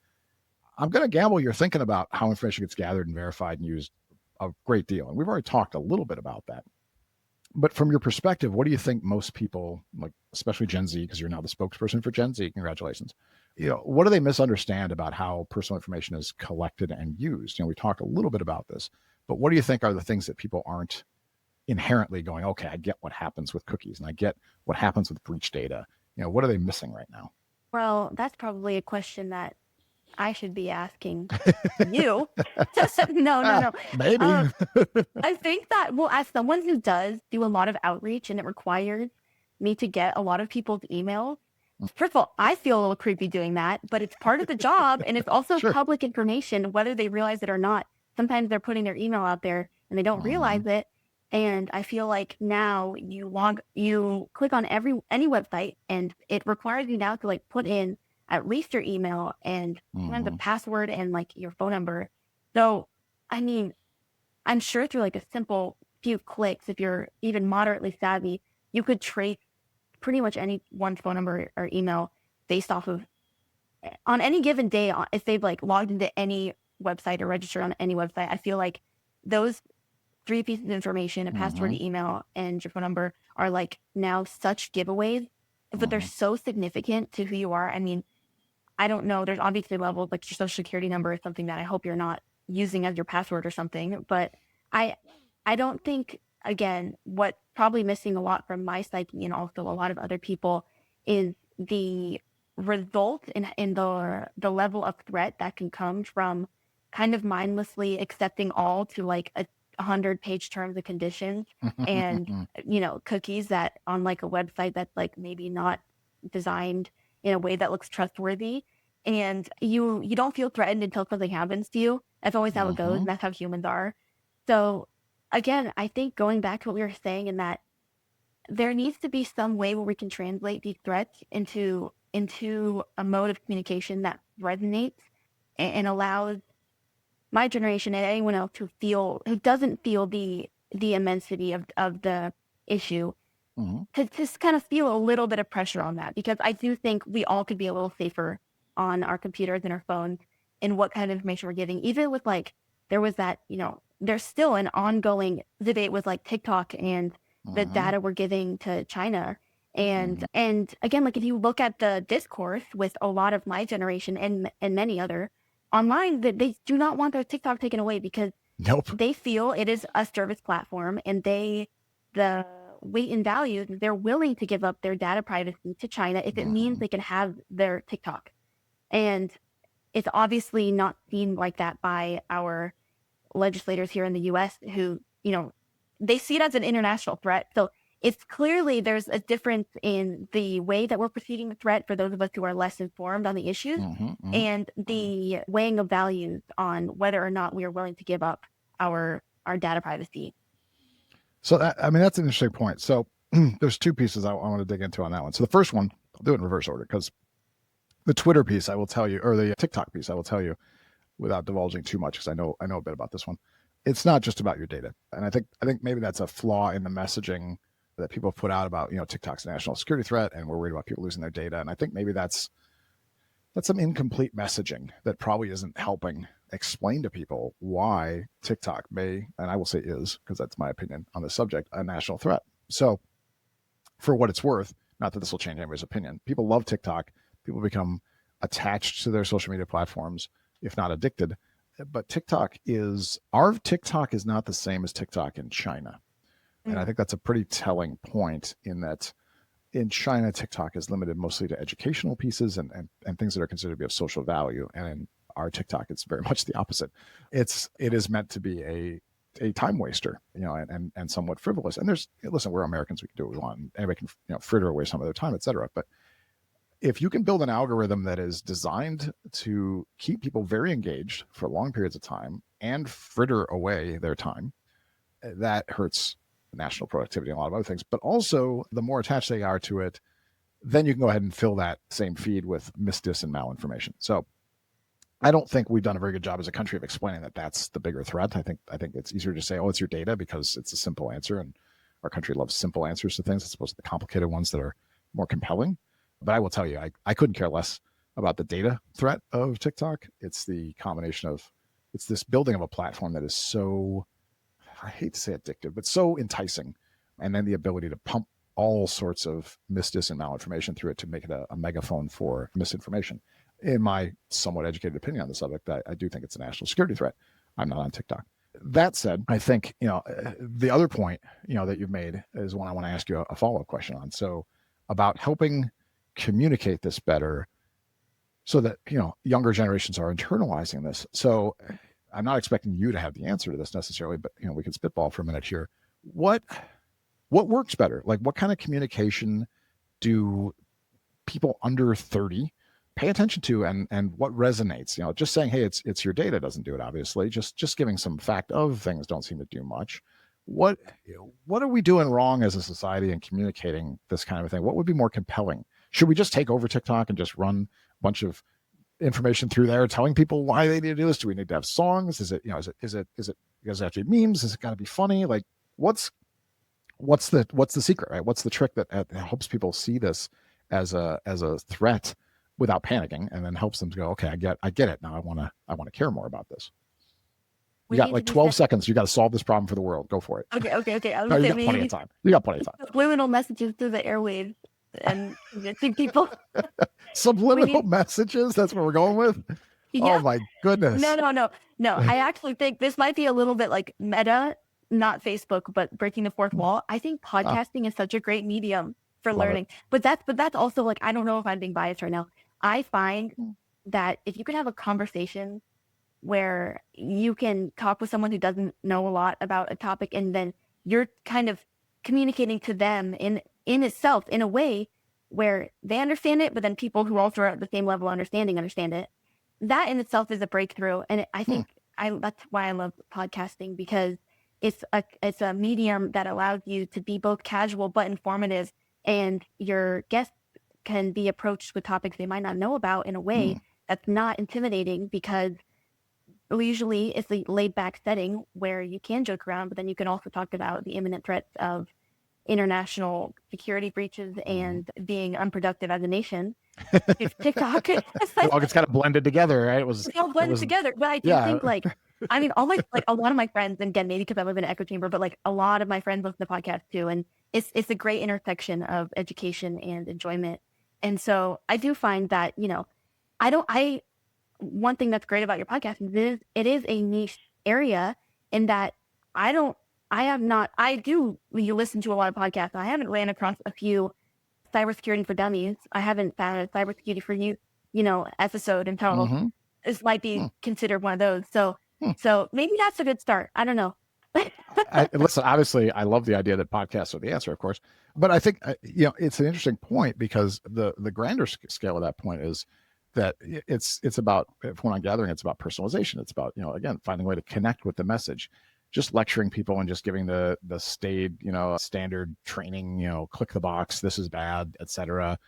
I'm going to gamble you're thinking about how information gets gathered and verified and used a great deal. And we've already talked a little bit about that. But from your perspective, what do you think most people, like especially Gen Z, because you're now the spokesperson for Gen Z, congratulations, what do they misunderstand about how personal information is collected and used? We talked a little bit about this, but what do you think are the things that people aren't inherently going, okay, I get what happens with cookies and I get what happens with breach data. What are they missing right now? Well, that's probably a question that I should be asking you. No. Maybe. I think that, well, as someone who does do a lot of outreach and it requires me to get a lot of people's emails, first of all, I feel a little creepy doing that, but it's part of the job and it's also public information, whether they realize it or not. Sometimes they're putting their email out there and they don't realize it. And I feel like now you click on any website and it requires you now to like put in at least your email and the password and like your phone number. So, I mean, I'm sure through like a simple few clicks, if you're even moderately savvy, you could trace pretty much any one's phone number or email based off of on any given day. If they've like logged into any website or registered on any website, I feel like those 3 pieces of information, a password, email, and your phone number are like now such giveaways, but they're so significant to who you are. I mean, I don't know. There's obviously levels, like your social security number is something that I hope you're not using as your password or something. But I don't think, again, what's probably missing a lot from my psyche and also a lot of other people is the result in the level of threat that can come from kind of mindlessly accepting all to like a 100-page terms and conditions and cookies that on like a website that's like maybe not designed in a way that looks trustworthy, and you don't feel threatened until something happens to you. That's always how it goes, and that's how humans are. So again, I think going back to what we were saying, in that there needs to be some way where we can translate these threats into a mode of communication that resonates and allows my generation and anyone else who doesn't feel the the immensity of the issue, Mm-hmm. to just kind of feel a little bit of pressure on that, because I do think we all could be a little safer on our computers and our phones and what kind of information we're giving. Even with like, there was that, there's still an ongoing debate with like TikTok and the Mm-hmm. data we're giving to China. And again, like if you look at the discourse with a lot of my generation and many other online, that they do not want their TikTok taken away because Nope. they feel it is a service platform, and the weight and value, they're willing to give up their data privacy to China if it means they can have their TikTok. And it's obviously not seen like that by our legislators here in the US, who, they see it as an international threat. So it's clearly there's a difference in the way that we're perceiving the threat for those of us who are less informed on the issues, and the weighing of values on whether or not we are willing to give up our data privacy. So that's an interesting point. So there's two pieces I want to dig into on that one. So the first one, I'll do it in reverse order, because the Twitter piece I will tell you, or the TikTok piece I will tell you, without divulging too much, because I know a bit about this one. It's not just about your data, and I think maybe that's a flaw in the messaging that people put out about TikTok's a national security threat, and we're worried about people losing their data. And I think maybe that's some incomplete messaging that probably isn't helping explain to people why TikTok may, and I will say is, because that's my opinion on the subject, a national threat. So for what it's worth, not that this will change anybody's opinion, people love TikTok. People become attached to their social media platforms, if not addicted. But our TikTok is not the same as TikTok in China. And I think that's a pretty telling point, in that in China, TikTok is limited mostly to educational pieces and things that are considered to be of social value. And in our TikTok, it's very much the opposite. It is meant to be a time waster, and somewhat frivolous. And listen, we're Americans, we can do what we want. And anybody can, fritter away some of their time, et cetera. But if you can build an algorithm that is designed to keep people very engaged for long periods of time and fritter away their time, that hurts national productivity and a lot of other things. But also, the more attached they are to it, then you can go ahead and fill that same feed with misdis and malinformation. So I don't think we've done a very good job as a country of explaining that that's the bigger threat. I think it's easier to say, oh, it's your data, because it's a simple answer, and our country loves simple answers to things as opposed to the complicated ones that are more compelling. But I will tell you, I couldn't care less about the data threat of TikTok. It's the combination of, it's this building of a platform that is so, I hate to say addictive, but so enticing. And then the ability to pump all sorts of misdis and malinformation through it to make it a megaphone for misinformation. In my somewhat educated opinion on the subject, I do think it's a national security threat. I'm not on TikTok. That said, I think, the other point, that you've made is one I want to ask you a follow-up question on. So about helping communicate this better so that, younger generations are internalizing this. So I'm not expecting you to have the answer to this necessarily, but, we can spitball for a minute here. What works better? Like, what kind of communication do people under 30 pay attention to, and what resonates? Just saying, hey, it's your data doesn't do it, obviously. Just giving some fact of things don't seem to do much. What are we doing wrong as a society in communicating this kind of thing? What would be more compelling? Should we just take over TikTok and just run a bunch of information through there telling people why they need to do this? Do we need to have songs? Is it does it have to be memes? Is it got to be funny? Like, what's the secret, right? What's the trick that helps people see this as a threat without panicking, and then helps them to go, okay, I get it now. I want to care more about this. You got like 12 seconds. You got to solve this problem for the world. Go for it. Okay. I No, you got plenty of time. You got plenty of time. Subliminal messages through the airwaves and convincing people. Subliminal messages? That's what we're going with? Yeah. Oh my goodness. No. I actually think this might be a little bit like meta, not Facebook, but breaking the fourth wall. I think podcasting is such a great medium for learning. But that's also, like, I don't know if I'm being biased right now. I find that if you could have a conversation where you can talk with someone who doesn't know a lot about a topic, and then you're kind of communicating to them in itself in a way where they understand it, but then people who also are at the same level of understand it. That in itself is a breakthrough. And I think that's why I love podcasting, because it's a medium that allows you to be both casual but informative, and your guests can be approached with topics they might not know about in a way that's not intimidating, because usually it's a laid back setting where you can joke around, but then you can also talk about the imminent threats of international security breaches and being unproductive as a nation. TikTok. Well, it's kind of blended together, right? It's all blended together. But I do yeah. think like, I mean, a lot of my friends, and again, maybe because I live in an echo chamber, but like a lot of my friends listen to podcasts too. And it's a great intersection of education and enjoyment. And so I do find that, one thing that's great about your podcast is it is a niche area in that you listen to a lot of podcasts. I haven't ran across a few cybersecurity for dummies. I haven't found a cybersecurity for you, episode until this might be considered one of those. So maybe that's a good start. I don't know. Listen, obviously, I love the idea that podcasts are the answer, of course. But I think, it's an interesting point because the grander scale of that point is that it's about, from what I'm gathering, it's about personalization. It's about, again, finding a way to connect with the message. Just lecturing people and just giving the staid, standard training, click the box, this is bad, etc.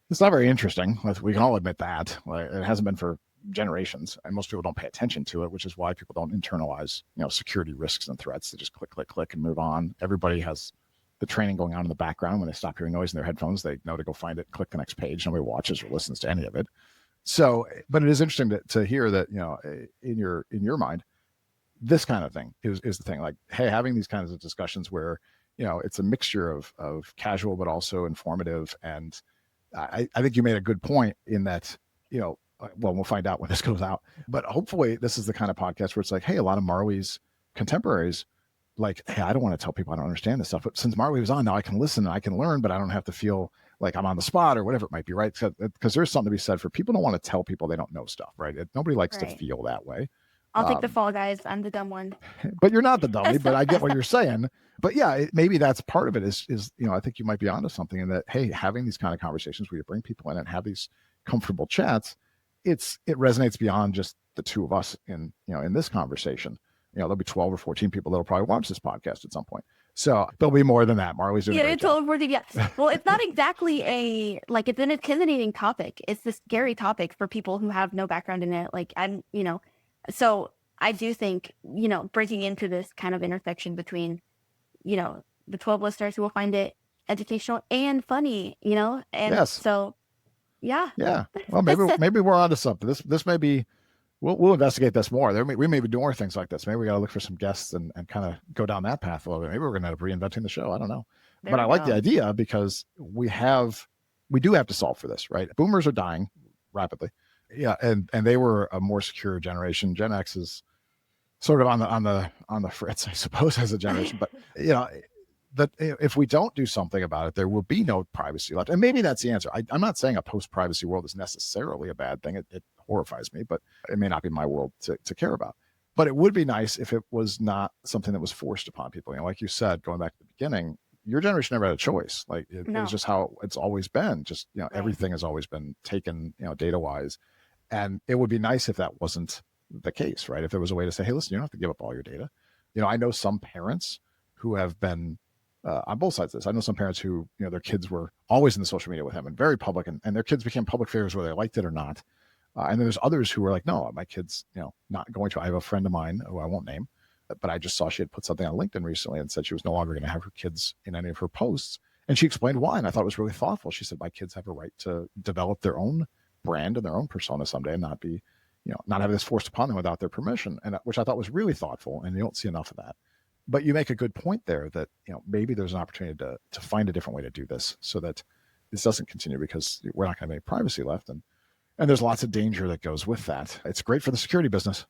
It's not very interesting. We can all admit that. It hasn't been for generations, and most people don't pay attention to it, which is why people don't internalize, security risks and threats. They just click and move on. Everybody has the training going on in the background. When they stop hearing noise in their headphones, they know to go find it, click the next page. Nobody watches or listens to any of it. So, but it is interesting to hear that, in your mind, this kind of thing is the thing. Like, hey, having these kinds of discussions where, it's a mixture of casual, but also informative. And I think you made a good point in that, well, we'll find out when this goes out, but hopefully this is the kind of podcast where it's like, hey, a lot of Marley's contemporaries, like, hey, I don't want to tell people I don't understand this stuff, but since Marley was on, now I can listen and I can learn, but I don't have to feel like I'm on the spot or whatever it might be, right? Because there's something to be said for people don't want to tell people they don't know stuff, right? Nobody likes to feel that way. I'll take the fall, guys. I'm the dumb one. But you're not the dummy, but I get what you're saying. But yeah, maybe that's part of it is, I think you might be onto something in that, hey, having these kind of conversations where you bring people in and have these comfortable chats, it resonates beyond just the two of us in this conversation. There'll be 12 or 14 people that'll probably watch this podcast at some point. So there'll be more than that. Marley's doing a great job. 12 or 14, yes. Well, it's not exactly it's an intimidating topic. It's a scary topic for people who have no background in it. So I do think, breaking into this kind of intersection between, the 12 listeners who will find it educational and funny, and yes. So, yeah. Yeah. Well, maybe we're onto something. This may be, we'll investigate this more. We may be doing more things like this. Maybe we got to look for some guests and kind of go down that path a little bit. Maybe we're going to end up reinventing the show. I don't know. But I like the idea because we do have to solve for this, right? Boomers are dying rapidly. Yeah. And they were a more secure generation. Gen X is sort of on the fritz, I suppose, as a generation. But, that if we don't do something about it, there will be no privacy left. And maybe that's the answer. I'm not saying a post-privacy world is necessarily a bad thing. It horrifies me, but it may not be my world to care about. But it would be nice if it was not something that was forced upon people. Like you said, going back to the beginning, your generation never had a choice. Like it was just how it's always been. Just, everything has always been taken, data-wise. And it would be nice if that wasn't the case, right? If there was a way to say, hey, listen, you don't have to give up all your data. I know some parents who have been on both sides of this. I know some parents who, their kids were always in the social media with them and very public, and their kids became public figures whether they liked it or not. And then there's others who were like, no, my kid's, not going to. I have a friend of mine who I won't name, but I just saw she had put something on LinkedIn recently and said she was no longer going to have her kids in any of her posts. And she explained why. And I thought it was really thoughtful. She said, my kids have a right to develop their own brand and their own persona someday and not be, not have this forced upon them without their permission. And which I thought was really thoughtful. And you don't see enough of that. But you make a good point there that, maybe there's an opportunity to find a different way to do this so that this doesn't continue, because we're not going to have any privacy left. And there's lots of danger that goes with that. It's great for the security business.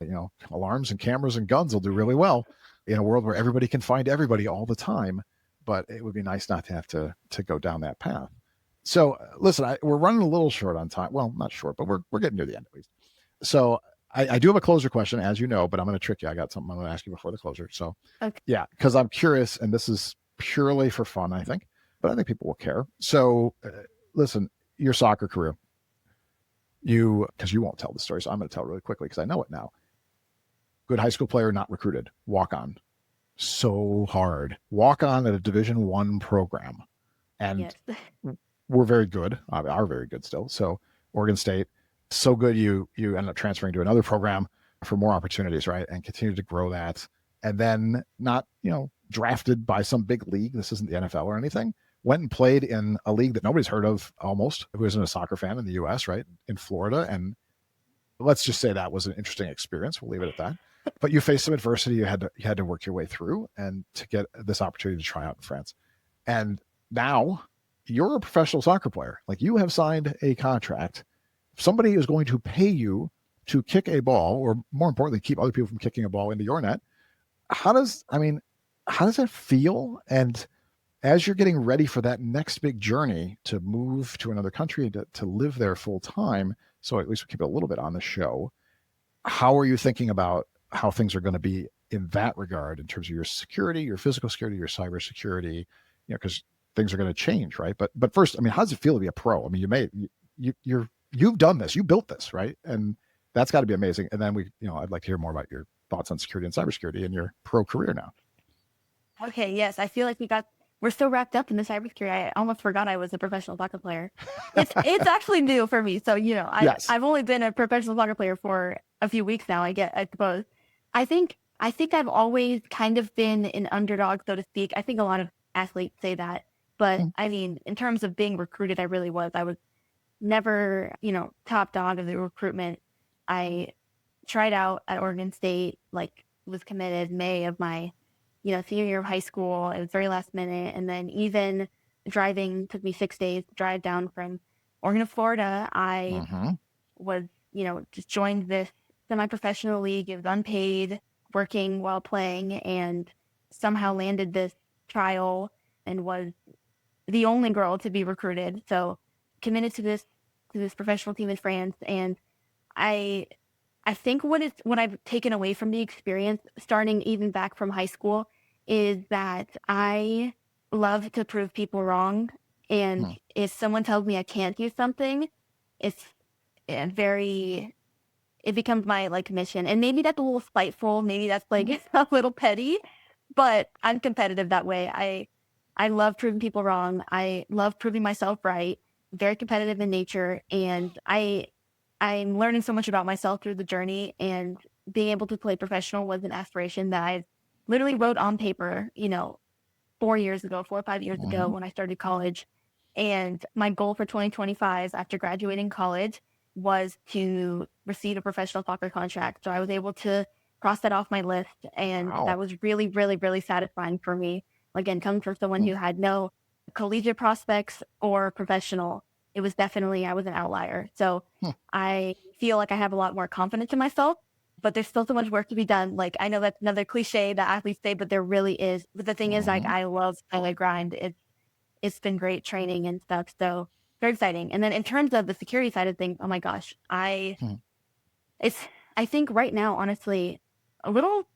Alarms and cameras and guns will do really well in a world where everybody can find everybody all the time. But it would be nice not to have to go down that path. So listen, we're running a little short on time. Well, not short, but we're getting near the end at least. So I do have a closer question, as you know, but I'm going to trick you. I got something I'm going to ask you before the closer. So, okay. Yeah, because I'm curious, and this is purely for fun, I think, but I think people will care. So, listen, your soccer career, because you won't tell the story, so I'm going to tell it really quickly because I know it now. Good high school player, not recruited, walk on, so hard, walk on at a Division I program, and yes. We're very good, are very good still. So, Oregon State. So good, you end up transferring to another program, for more opportunities, right? And continue to grow that. And then not, drafted by some big league. This isn't the NFL or anything. Went and played in a league that nobody's heard of almost, who isn't a soccer fan in the US, right? In Florida. And let's just say that was an interesting experience. We'll leave it at that. But you faced some adversity you had to work your way through and to get this opportunity to try out in France. And now you're a professional soccer player. Like, you have signed a contract. Somebody is going to pay you to kick a ball, or more importantly, keep other people from kicking a ball into your net. How does that feel? And as you're getting ready for that next big journey to move to another country to live there full time, so at least we keep it a little bit on the show, how are you thinking about how things are going to be in that regard in terms of your security, your physical security, your cyber security, because things are going to change, right? But first, how does it feel to be a pro? You've done this, you built this, right? And that's got to be amazing. And then I'd like to hear more about your thoughts on security and cybersecurity in your pro career now. Okay, yes. I feel like we're so wrapped up in the cybersecurity. I almost forgot I was a professional soccer player. It's actually new for me. So, Yes. I've only been a professional soccer player for a few weeks now, I suppose. I think I've always kind of been an underdog, so to speak. I think a lot of athletes say that. But in terms of being recruited, I really was. I was never, top dog of the recruitment. I tried out at Oregon State, was committed May of my, senior year of high school. It was very last minute. And then even driving took me 6 days to drive down from Oregon to Florida. I was, just joined this semi-professional league. It was unpaid, working while playing, and somehow landed this trial and was the only girl to be recruited. So committed to this professional team in France. And I think what I've taken away from the experience, starting even back from high school, is that I love to prove people wrong. And if someone tells me I can't do something, it becomes my mission. And maybe that's a little spiteful. Maybe that's a little petty, but I'm competitive that way. I love proving people wrong. I love proving myself right. Very competitive in nature. And I'm learning so much about myself through the journey, and being able to play professional was an aspiration that I literally wrote on paper, 4 or 5 years ago when I started college. And my goal for 2025 after graduating college was to receive a professional soccer contract. So I was able to cross that off my list. And that was really, really, really satisfying for me. Again, coming from someone who had no collegiate prospects or professional, it was definitely, I was an outlier. So I feel like I have a lot more confidence in myself, but there's still so much work to be done. I know that's another cliche that athletes say, but there really is. But the thing is, I love the grind. It's been great training and stuff. So very exciting. And then in terms of the security side of things, oh my gosh, I think right now, honestly, a little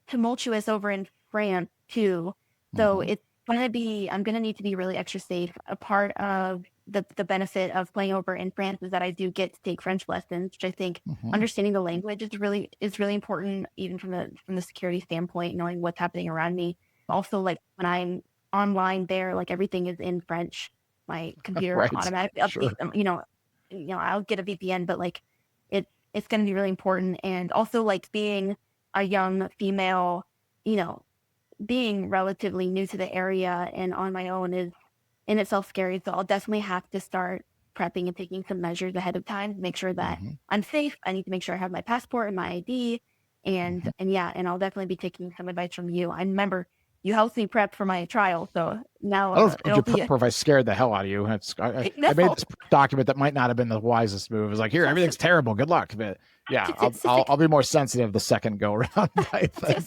tumultuous over in France too. So it's I'm going to need to be really extra safe. A part of the benefit of playing over in France is that I do get to take French lessons, which I think understanding the language is really important, even from the security standpoint, knowing what's happening around me. Also, when I'm online there, everything is in French. My computer automatically updates them. I'll get a VPN, but it's going to be really important. And also being a young female, being relatively new to the area and on my own is in itself scary. So I'll definitely have to start prepping and taking some measures ahead of time to make sure that I'm safe. I need to make sure I have my passport and my ID. And I'll definitely be taking some advice from you. I remember you helped me prep for my trial. So now I don't know if I scared the hell out of you. I made this document that might not have been the wisest move. It's here, everything's terrible. Good luck. But yeah, I'll be more sensitive the second go around, I think.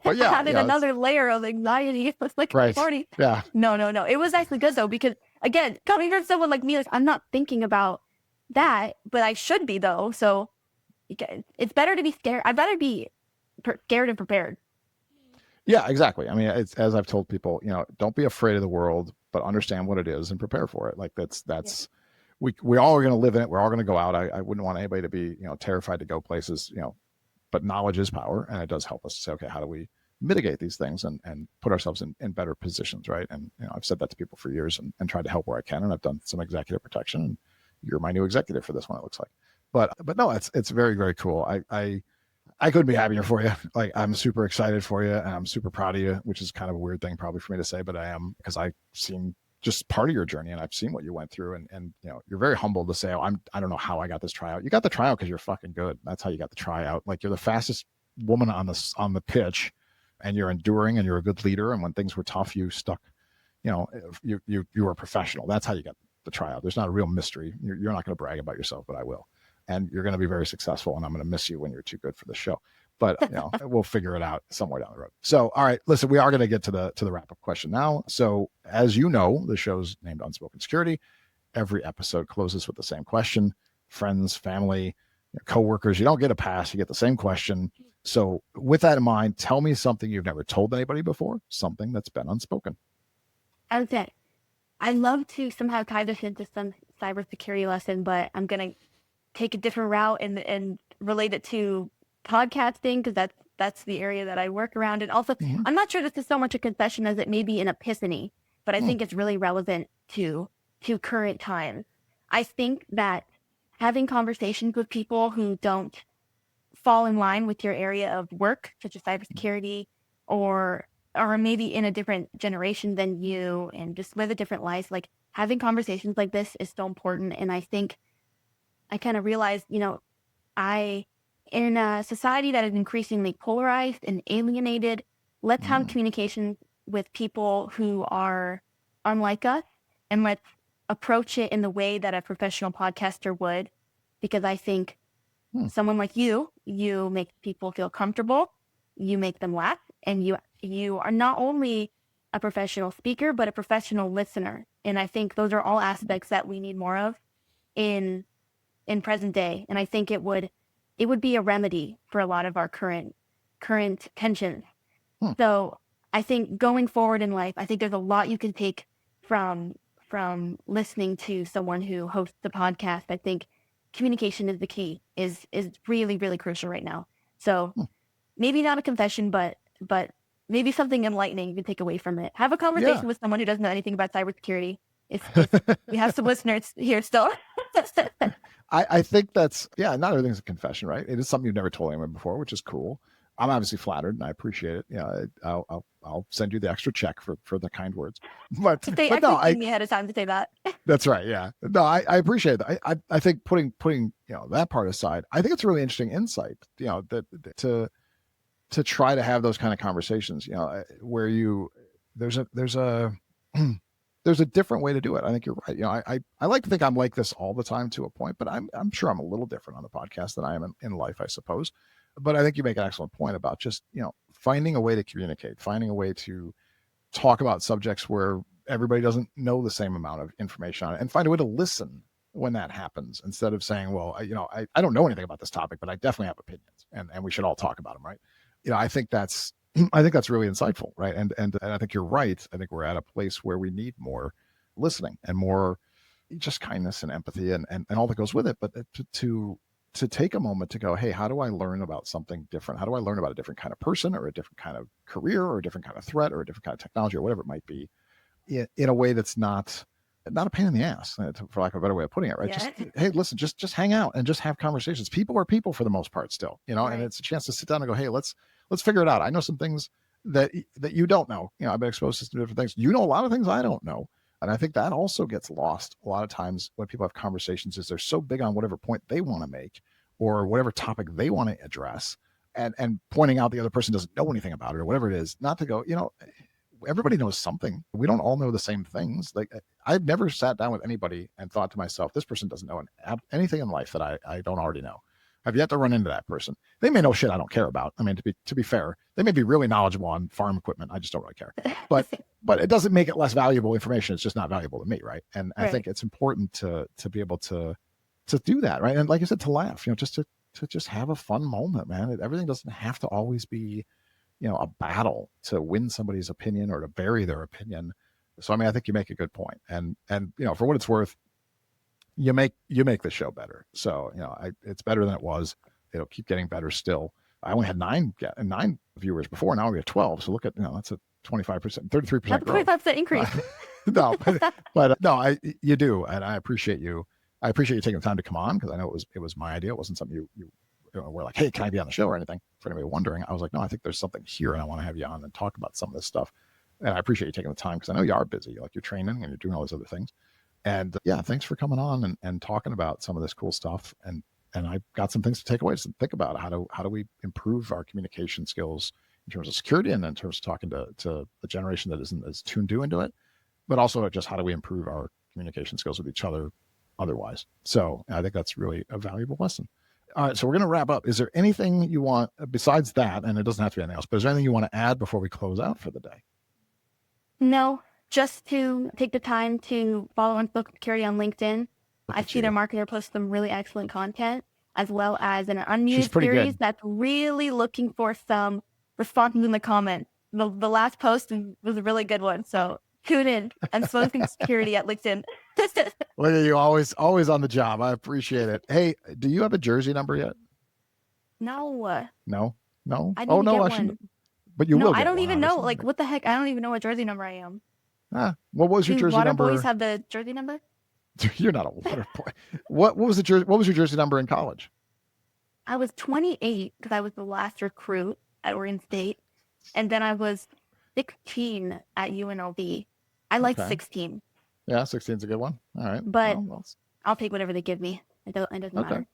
But yeah, added another layer of anxiety. It was right. party. Yeah. No. It was actually good though, because again, coming from someone like me, I'm not thinking about that, but I should be though. So it's better to be scared. I'd rather be scared and prepared. Yeah, exactly. It's, as I've told people, don't be afraid of the world, but understand what it is and prepare for it. That's we all are going to live in it. We're all going to go out. I wouldn't want anybody to be, terrified to go places, but knowledge is power. And it does help us to say, okay, how do we mitigate these things and put ourselves in better positions, right? And, I've said that to people for years and tried to help where I can. And I've done some executive protection, and you're my new executive for this one, it looks like. But no, it's very, very cool. I couldn't be happier for you. Like, I'm super excited for you, and I'm super proud of you, which is kind of a weird thing probably for me to say, but I am, because I've seen just part of your journey and I've seen what you went through, and you're very humble to say, oh, I don't know how I got this tryout. You got the tryout because you're fucking good. That's how you got the tryout. Like, you're the fastest woman on the pitch, and you're enduring, and you're a good leader. And when things were tough, you stuck, you were a professional. That's how you got the tryout. There's not a real mystery. You're not going to brag about yourself, but I will. And you're going to be very successful, and I'm going to miss you when you're too good for the show. But we'll figure it out somewhere down the road. So, all right, listen, we are going to get to the wrap-up question now. So, as you know, the show's named Unspoken Security. Every episode closes with the same question. Friends, family, coworkers, you don't get a pass. You get the same question. So, with that in mind, tell me something you've never told anybody before, something that's been unspoken. Okay. I'd love to somehow tie this into some cybersecurity lesson, but I'm going to take a different route and relate it to podcasting, because that's the area that I work around. And also, I'm not sure this is so much a confession as it may be an epiphany, but I think it's really relevant to current times. I think that having conversations with people who don't fall in line with your area of work, such as cybersecurity, or maybe in a different generation than you, and just live a different life, like having conversations like this is so important. And I think I kind of realized, in a society that is increasingly polarized and alienated, let's have communication with people who are unlike us, and let's approach it in the way that a professional podcaster would, because I think someone like you make people feel comfortable, you make them laugh, and you are not only a professional speaker, but a professional listener. And I think those are all aspects that we need more of in present day. And I think it would be a remedy for a lot of our current tensions. So I think going forward in life, I think there's a lot you can take from listening to someone who hosts the podcast. I think communication is the key, is really, really crucial right now. So maybe not a confession, but maybe something enlightening you can take away from it. Have a conversation with someone who doesn't know anything about cybersecurity. If we have some listeners here still. I think that's, not everything's a confession, right? It is something you've never told anyone before, which is cool. I'm obviously flattered, and I appreciate it. I'll send you the extra check for the kind words. But no, me ahead of time to say that. That's right. Yeah. No, I appreciate that. I think putting that part aside, I think it's a really interesting insight. That to try to have those kind of conversations. Where there's a there's a different way to do it. I think you're right. I like to think I'm like this all the time to a point, but I'm sure I'm a little different on the podcast than I am in life, I suppose. But I think you make an excellent point about just, finding a way to communicate, finding a way to talk about subjects where everybody doesn't know the same amount of information on it, and find a way to listen when that happens, instead of saying, well, I don't know anything about this topic, but I definitely have opinions, and we should all talk about them. Right. I think that's really insightful. Right. And I think you're right. I think we're at a place where we need more listening and more just kindness and empathy and all that goes with it. But to take a moment to go, hey, how do I learn about something different? How do I learn about a different kind of person, or a different kind of career, or a different kind of threat, or a different kind of technology, or whatever it might be, in a way that's not a pain in the ass, for lack of a better way of putting it, right? Yeah. Just, hey, listen, just hang out and just have conversations. People are people for the most part still, right. And it's a chance to sit down and go, hey, let's figure it out. I know some things that you don't know. I've been exposed to some different things. You know a lot of things I don't know. And I think that also gets lost a lot of times when people have conversations, is they're so big on whatever point they want to make, or whatever topic they want to address, and pointing out the other person doesn't know anything about it, or whatever it is, not to go, everybody knows something. We don't all know the same things. Like, I've never sat down with anybody and thought to myself, this person doesn't know anything in life that I don't already know. I've yet to run into that person. They may know shit I don't care about. I mean, to be fair, they may be really knowledgeable on farm equipment. I just don't really care. But it doesn't make it less valuable information. It's just not valuable to me, right? And right. I think it's important to be able to do that, right? And like I said, to laugh, just to just have a fun moment, man. Everything doesn't have to always be, a battle to win somebody's opinion or to bury their opinion. So, I mean, I think you make a good point. And for what it's worth, you make the show better. So, it's better than it was. It'll keep getting better still. I only had 9 viewers before. Now we have 12. So look at, that's a 25%, 33% growth. 25% increase. No, but no, you do. And I appreciate you. I appreciate you taking the time to come on, because I know it was my idea. It wasn't something you were like, hey, can I be on the show or anything? For anybody wondering, I was like, no, I think there's something here, and I want to have you on and talk about some of this stuff. And I appreciate you taking the time because I know you are busy, like you're training and you're doing all these other things. And yeah, thanks for coming on and talking about some of this cool stuff. And I got some things to take away, to think about. How do we improve our communication skills in terms of security and in terms of talking to a generation that isn't as tuned into it, but also just how do we improve our communication skills with each other otherwise. So I think that's really a valuable lesson. All right, so we're going to wrap up. Is there anything you want besides that, and it doesn't have to be anything else, but is there anything you want to add before we close out for the day? No, just to take the time to follow Unspoken Security on LinkedIn. I see their marketer post some really excellent content, as well as an unmuted series that's really looking for some responses in the comments. The last post was a really good one, so tune in. Unspoken Security at LinkedIn. Look at you, always on the job. I appreciate it. Hey, do you have a jersey number yet? No. No? I need to get one. But you will get I don't one, even know. obviously. Like, what the heck? I don't even know what jersey number I am. What was your jersey number? Water boys have the jersey number? You're not a water boy. What was the jersey? What was your jersey number in college? I was 28 because I was the last recruit at Oregon State, and then I was 16 at UNLV. I like 16. Yeah, 16 is a good one. All right, but I'll take whatever they give me. It doesn't matter.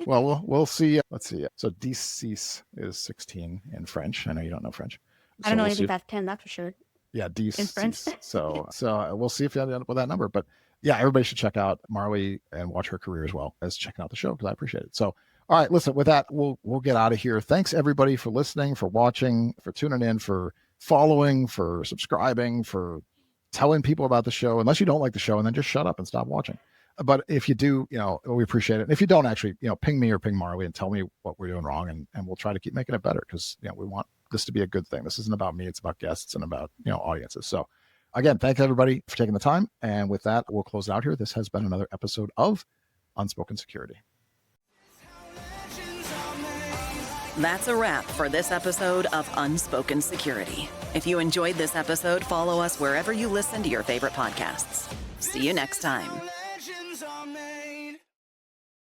Well, we'll see. Let's see. So D6 is 16 in French. I know you don't know French. I don't know anything past 10. That's for sure. Yeah, D6. In French. so we'll see if you end up with that number. But yeah, everybody should check out Marley and watch her career as well as checking out the show because I appreciate it. So, all right, listen, with that, we'll get out of here. Thanks everybody for listening, for watching, for tuning in, for following, for subscribing, for telling people about the show. Unless you don't like the show, and then just shut up and stop watching. But if you do, we appreciate it. And if you don't, actually, ping me or ping Marley and tell me what we're doing wrong, and we'll try to keep making it better because we want this to be a good thing. This isn't about me; it's about guests and about audiences. So, again, thank everybody for taking the time. And with that, we'll close it out here. This has been another episode of Unspoken Security. That's a wrap for this episode of Unspoken Security. If you enjoyed this episode, follow us wherever you listen to your favorite podcasts. See you next time.